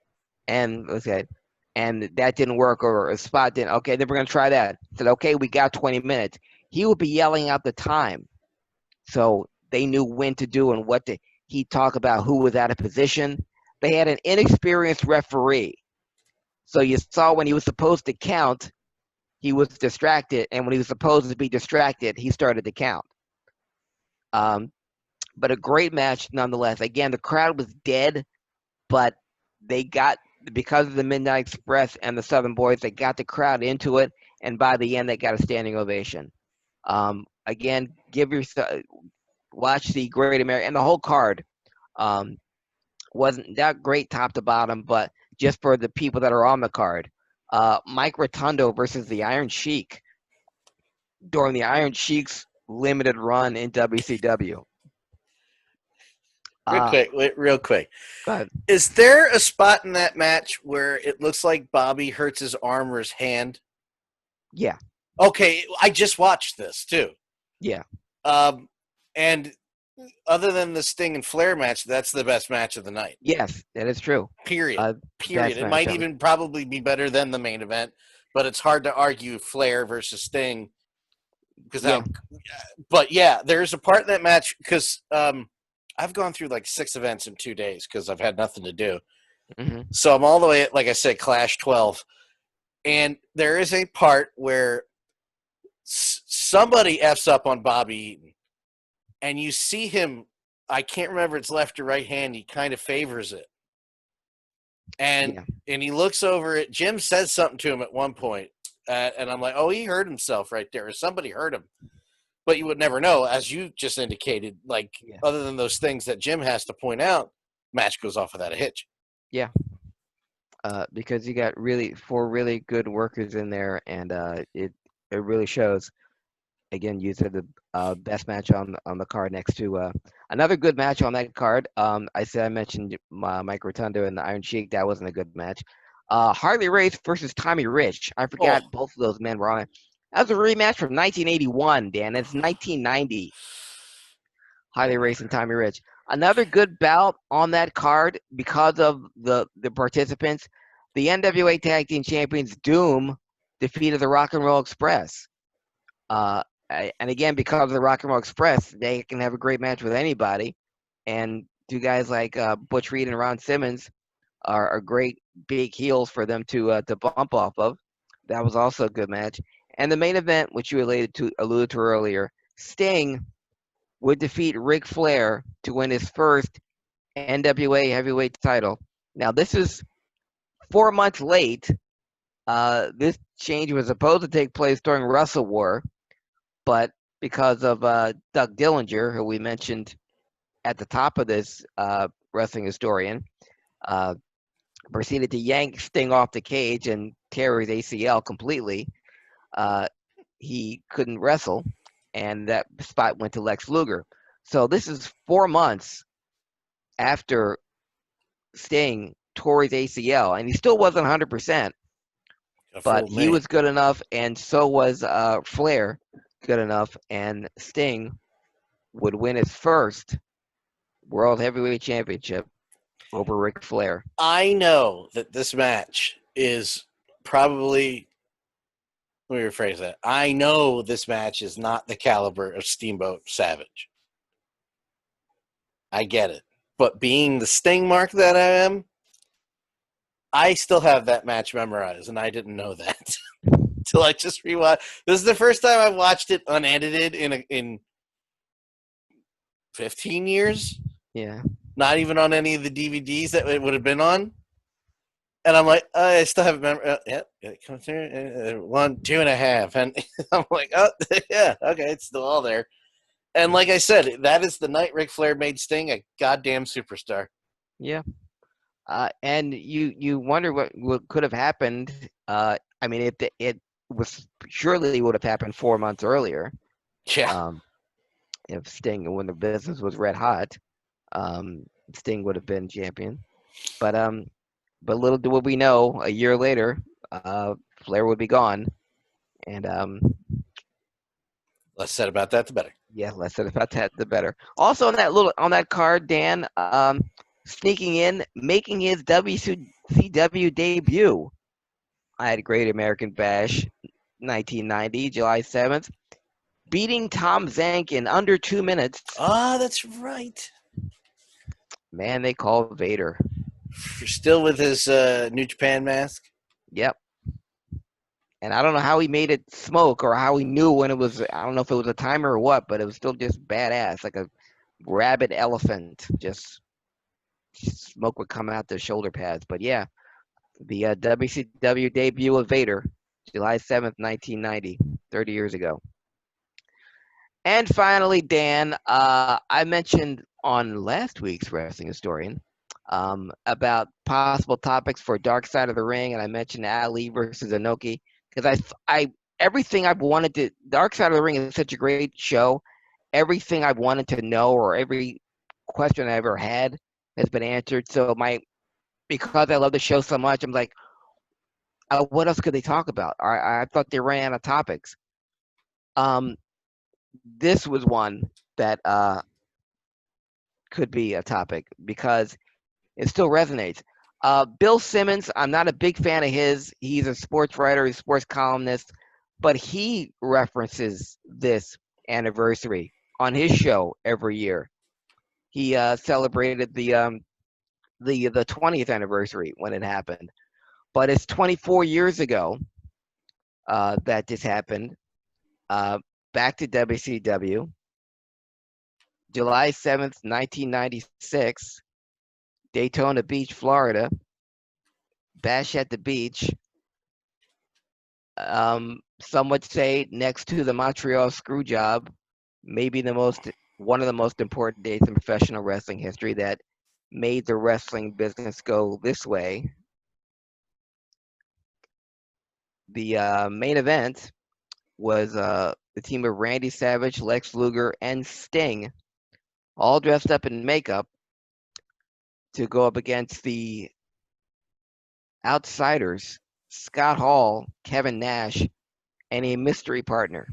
And that didn't work, or a spot didn't. Okay, then we're going to try that. Said, okay, we got 20 minutes. He would be yelling out the time. So they knew when to do and what to. He'd talk about who was out of position. They had an inexperienced referee. So you saw when he was supposed to count, he was distracted. And when he was supposed to be distracted, he started to count. But a great match nonetheless. Again, the crowd was dead, but because of the Midnight Express and the Southern Boys, they got the crowd into it. And by the end, they got a standing ovation. Again, watch the Great American, and the whole card wasn't that great top to bottom, but just for the people that are on the card. Mike Rotundo versus the Iron Sheik during the Iron Sheik's limited run in WCW. Real quick. Go ahead. Is there a spot in that match where it looks like Bobby hurts his arm or his hand? Yeah. Okay, I just watched this too. Yeah. And other than the Sting and Flair match, that's the best match of the night. Yes, that is true. Period. It might even probably be better than the main event, but it's hard to argue Flair versus Sting. But yeah, there's a part in that match because I've gone through like 6 events in 2 days because I've had nothing to do. Mm-hmm. So I'm all the way at, like I said, Clash 12. And there is a part where somebody F's up on Bobby Eaton. And you see him, I can't remember it's left or right hand, he kind of favors it. And he looks over it. Jim says something to him at one point. And I'm like, oh, he hurt himself right there. Or somebody hurt him. But you would never know, as you just indicated, other than those things that Jim has to point out, match goes off without a hitch. Yeah. Because you got 4 really good workers in there, and it really shows. Again, you said the best match on the card next to another good match on that card. I mentioned Mike Rotundo and the Iron Sheik. That wasn't a good match. Harley Race versus Tommy Rich. I forgot both of those men were on it. That was a rematch from 1981, Dan. It's 1990. Harley Race and Tommy Rich. Another good bout on that card because of the participants. The NWA Tag Team Champions Doom defeated the Rock and Roll Express. And again, because of the Rock and Roll Express, they can have a great match with anybody. And two guys like Butch Reed and Ron Simmons are great big heels for them to bump off of. That was also a good match. And the main event, which you alluded to earlier, Sting would defeat Ric Flair to win his first NWA heavyweight title. Now this is 4 months late. This change was supposed to take place during Wrestle War, but because of Doug Dillinger, who we mentioned at the top of this wrestling historian, proceeded to yank Sting off the cage and tear his ACL completely. He couldn't wrestle, and that spot went to Lex Luger. So this is 4 months after Sting tore his ACL, and he still wasn't 100%, but he was good enough, and so was Flair good enough, and Sting would win his first World Heavyweight Championship over Ric Flair. I know that this match is probably, let me rephrase that. I know this match is not the caliber of Steamboat Savage. I get it. But being the Sting mark that I am, I still have that match memorized, and I didn't know that until I just rewatched. This is the first time I've watched it unedited in 15 years. Yeah. Not even on any of the DVDs that it would have been on. And I'm like, I still have it memorized. Yeah, it comes here. 1, 2.5. And I'm like, oh, yeah, okay, it's still all there. And like I said, that is the night Ric Flair made Sting a goddamn superstar. Yeah. And you wonder what could have happened. I mean, it was surely would have happened 4 months earlier. Yeah. If Sting, when the business was red hot, Sting would have been champion. But little do we know, a year later, Flair would be gone, and Less said about that, the better. Yeah, less said about that, the better. Also on that card, Dan, sneaking in, making his WCW debut. I had Great American Bash, 1990, July 7th, beating Tom Zank in under 2 minutes. That's right. Man, they call Vader. Still with his New Japan mask? Yep. And I don't know how he made it smoke or how he knew when it was, I don't know if it was a timer or what, but it was still just badass, like a rabid elephant. Just smoke would come out the shoulder pads. But yeah, the WCW debut of Vader, July 7th, 1990, 30 years ago. And finally, Dan, I mentioned on last week's Wrestling Historian about possible topics for Dark Side of the Ring, and I mentioned Ali versus Inoki because I everything I've wanted to. Dark Side of the Ring is such a great show. Everything I've wanted to know or every question I ever had has been answered. So because I love the show so much, I'm like, what else could they talk about? I thought they ran out of topics. This was one that could be a topic because it still resonates. Bill Simmons, I'm not a big fan of his. He's a sports writer, he's a sports columnist, but he references this anniversary on his show every year. He celebrated the 20th anniversary when it happened, but it's 24 years ago that this happened. Back to WCW, July 7th, 1996, Daytona Beach, Florida. Bash at the Beach. Some would say next to the Montreal Screwjob, maybe one of the most important days in professional wrestling history that made the wrestling business go this way. The main event was the team of Randy Savage, Lex Luger, and Sting, all dressed up in makeup, to go up against the Outsiders, Scott Hall, Kevin Nash, and a mystery partner.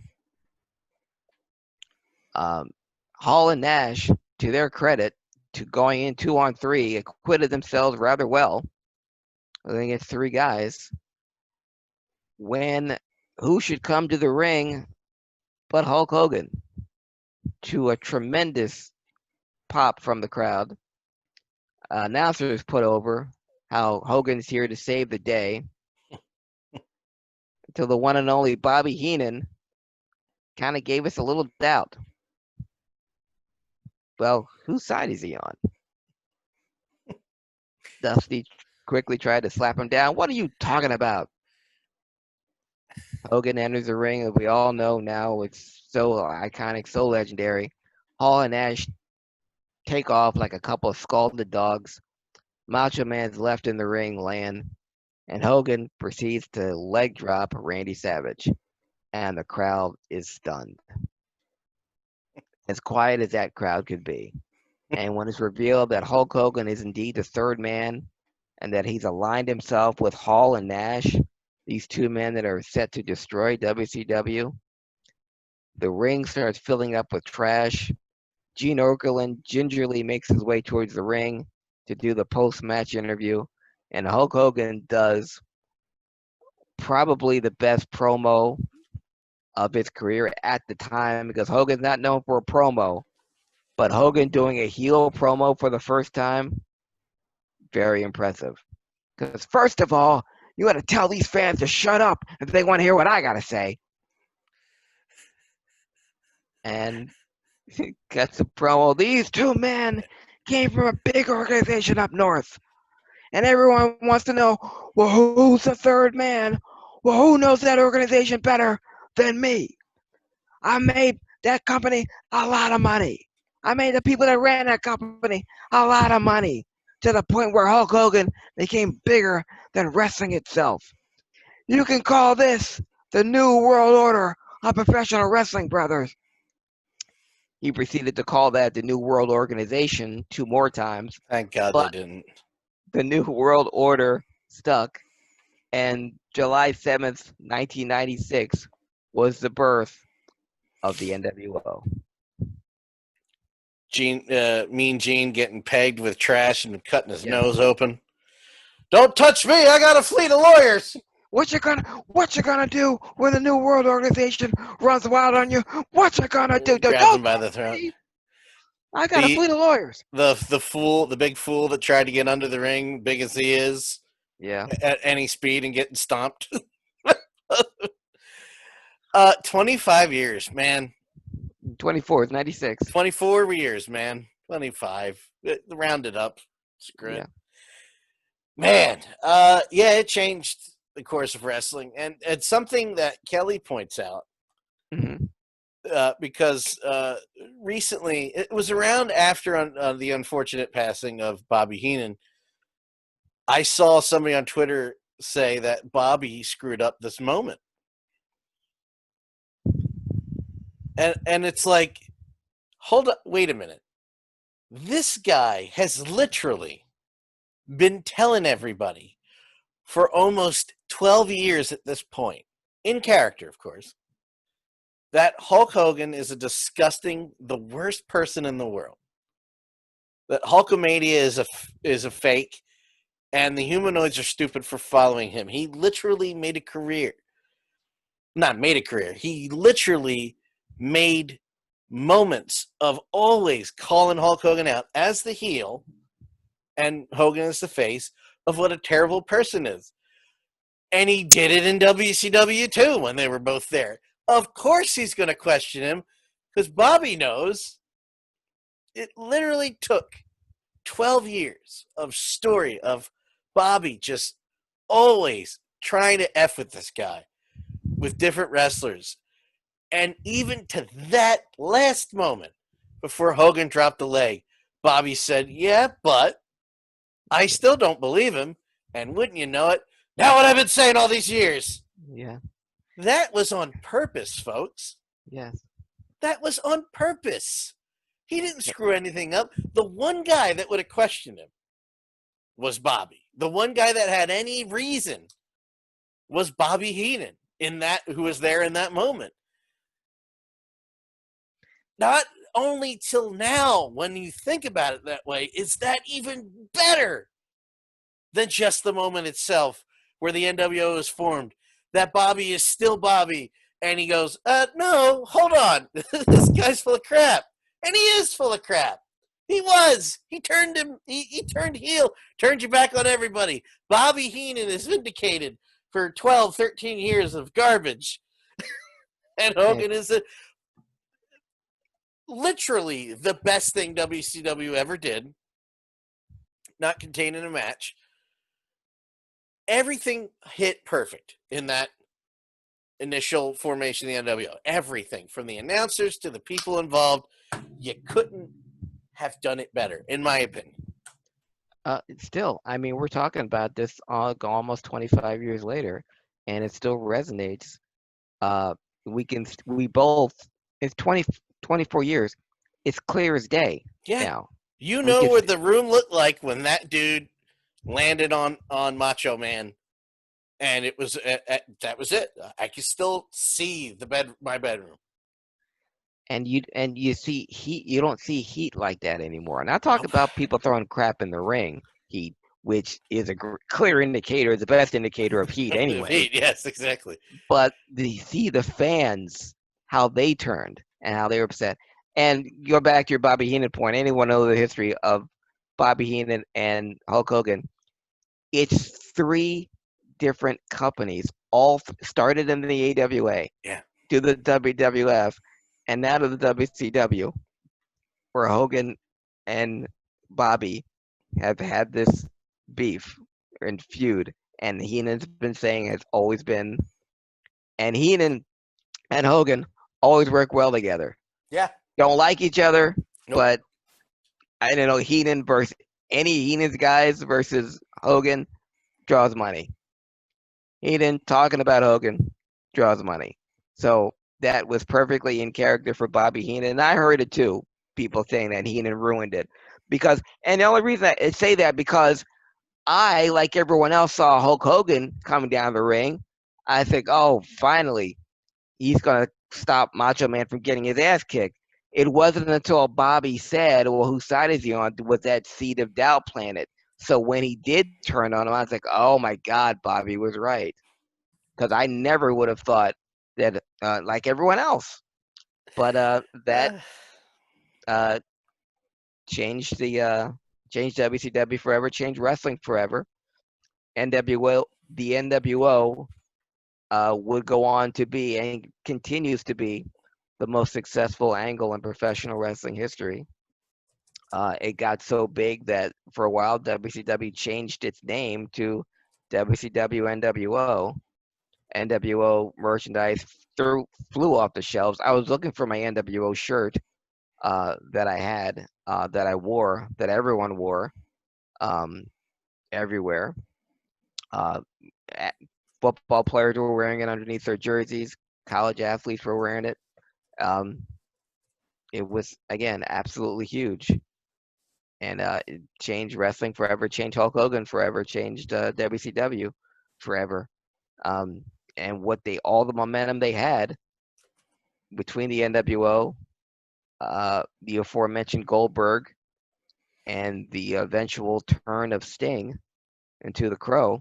Hall and Nash, to their credit, to going in 2-on-3, acquitted themselves rather well against 3 guys. When who should come to the ring but Hulk Hogan, to a tremendous pop from the crowd. Announcers put over how Hogan's here to save the day, until the one and only Bobby Heenan kind of gave us a little doubt. Well, whose side is he on? Dusty quickly tried to slap him down. What are you talking about? Hogan enters the ring, and we all know now it's so iconic, so legendary. Hall and Nash take off like a couple of scalded dogs. Macho Man's left in the ring land, and Hogan proceeds to leg drop Randy Savage, and the crowd is stunned. As quiet as that crowd could be. And when it's revealed that Hulk Hogan is indeed the third man, and that he's aligned himself with Hall and Nash, these two men that are set to destroy WCW, the ring starts filling up with trash. Gene Okerlund gingerly makes his way towards the ring to do the post-match interview, and Hulk Hogan does probably the best promo of his career at the time, because Hogan's not known for a promo, but Hogan doing a heel promo for the first time, very impressive. Because first of all, you got to tell these fans to shut up if they want to hear what I got to say. And gets the promo. These two men came from a big organization up north. And everyone wants to know, well, who's the third man? Well, who knows that organization better than me? I made that company a lot of money. I made the people that ran that company a lot of money, to the point where Hulk Hogan became bigger than wrestling itself. You can call this the New World Order of Professional Wrestling, brothers. He proceeded to call that the New World Organization 2 more times. Thank God but they didn't. The New World Order stuck, and July 7th, 1996 was the birth of the NWO. Mean Gene getting pegged with trash and cutting his nose open. Don't touch me! I got a fleet of lawyers. What you gonna do when the New World Organization runs wild on you? What you gonna do? Grabs him by the throat. I got a fleet of lawyers. The big fool that tried to get under the ring, big as he is, at any speed and getting stomped. 25 years, man. 24 is 96. 24 years, man. 25. Round it up. Screw it. Man, it changed the course of wrestling. And it's something that Kelly points out. Mm-hmm. Because recently, it was around after the unfortunate passing of Bobby Heenan, I saw somebody on Twitter say that Bobby screwed up this moment. And it's like, hold up, wait a minute. This guy has literally been telling everybody for almost 12 years at this point, in character, of course, that Hulk Hogan is the worst person in the world. That Hulkamania is a fake, and the humanoids are stupid for following him. He literally made a career. Not made a career. He literally made moments of always calling Hulk Hogan out as the heel and Hogan as the face of what a terrible person is. And he did it in WCW too when they were both there. Of course he's going to question him, because Bobby knows it literally took 12 years of story of Bobby just always trying to F with this guy, with different wrestlers. And even to that last moment, before Hogan dropped the leg, Bobby said, yeah, but I still don't believe him. And wouldn't you know it, now what I've been saying all these years. Yeah. That was on purpose, folks. Yes. That was on purpose. He didn't screw anything up. The one guy that would have questioned him was Bobby. The one guy that had any reason was Bobby Heenan, who was there in that moment. Not only till now, when you think about it that way, is that even better than just the moment itself where the NWO is formed. That Bobby is still Bobby, and he goes, no, hold on. This guy's full of crap. And he is full of crap. He was. He turned him. He turned heel. Turned you back on everybody. Bobby Heenan is vindicated for 12, 13 years of garbage. And Hogan is literally the best thing WCW ever did. Not contained in a match. Everything hit perfect in that initial formation of the NWO. Everything, from the announcers to the people involved. You couldn't have done it better, in my opinion. Still, I mean, we're talking about this almost 25 years later, and it still resonates. We both, it's 24 years. It's clear as day now. You know what the room looked like when that dude landed on Macho Man, and it was that was it. I can still see my bedroom. And you see heat. You don't see heat like that anymore. And I talk about people throwing crap in the ring, heat, which is a clear indicator, the best indicator of heat anyway. Heat, yes, exactly. But you see the fans, how they turned and how they were upset. And go back to your Bobby Heenan point. Anyone know the history of Bobby Heenan and Hulk Hogan? It's 3 different companies, all started in the AWA, to the WWF, and now to the WCW, where Hogan and Bobby have had this beef and feud, and Heenan's been saying has always been, and Heenan and Hogan always work well together. Yeah. Don't like each other, but I don't know, Heenan versus any Heenan's guys versus Hogan draws money. Heenan talking about Hogan draws money. So that was perfectly in character for Bobby Heenan. And I heard it too, people saying that Heenan ruined it. And the only reason I say that, because I, like everyone else, saw Hulk Hogan coming down the ring. I think, oh, finally, he's going to stop Macho Man from getting his ass kicked. It wasn't until Bobby said, well, whose side is he on, was that seed of doubt planted. So when he did turn on him, I was like, oh my God, Bobby was right. Because I never would have thought that, like everyone else. But that changed changed WCW forever, changed wrestling forever. The NWO would go on to be, and continues to be, the most successful angle in professional wrestling history. It got so big that for a while WCW changed its name to WCW NWO. NWO merchandise flew off the shelves. I was looking for my NWO shirt that I had, that I wore, that everyone wore, everywhere. Football players were wearing it underneath their jerseys. College athletes were wearing it. It was, again, absolutely huge. And it changed wrestling forever, changed Hulk Hogan forever, changed WCW forever. And all the momentum they had between the NWO, the aforementioned Goldberg, and the eventual turn of Sting into the Crow,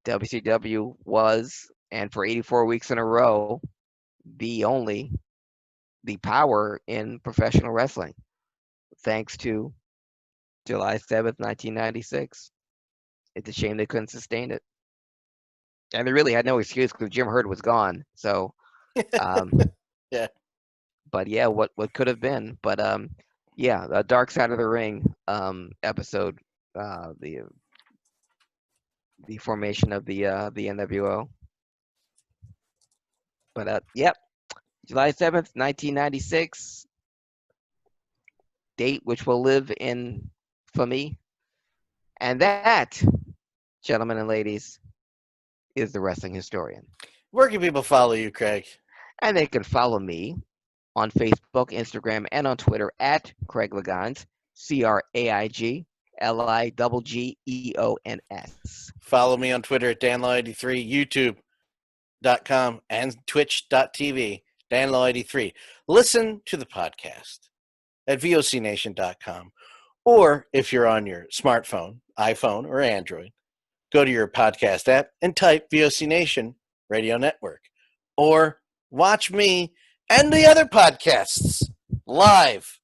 WCW was, and for 84 weeks in a row, the power in professional wrestling, thanks to July 7th, 1996. It's a shame they couldn't sustain it. And they really had no excuse because Jim Herd was gone. So, yeah. But yeah, what could have been. But yeah, the Dark Side of the Ring episode, the formation of the NWO. But yep, July 7th, 1996. Date which will live in infamy. And that, gentlemen and ladies, is the Wrestling Historian. Where can people follow you, Craig? And they can follow me on Facebook, Instagram, and on Twitter at Craig Ligons, CraigLiggeons. Follow me on Twitter at DanLaw83, YouTube.com, and Twitch.tv, DanLaw83. Listen to the podcast at VOCNation.com. Or if you're on your smartphone, iPhone, or Android, go to your podcast app and type VOC Nation Radio Network. Or watch me and the other podcasts live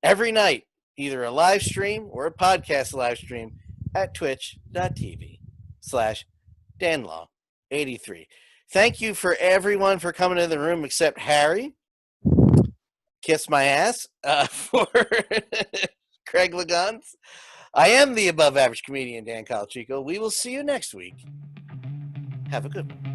every night, either a live stream or a podcast live stream at twitch.tv/danlaw83. Thank you for everyone for coming to the room except Harry. Kiss my ass for Craig Legans. I am the above average comedian, Dan Calachico. We will see you next week. Have a good one.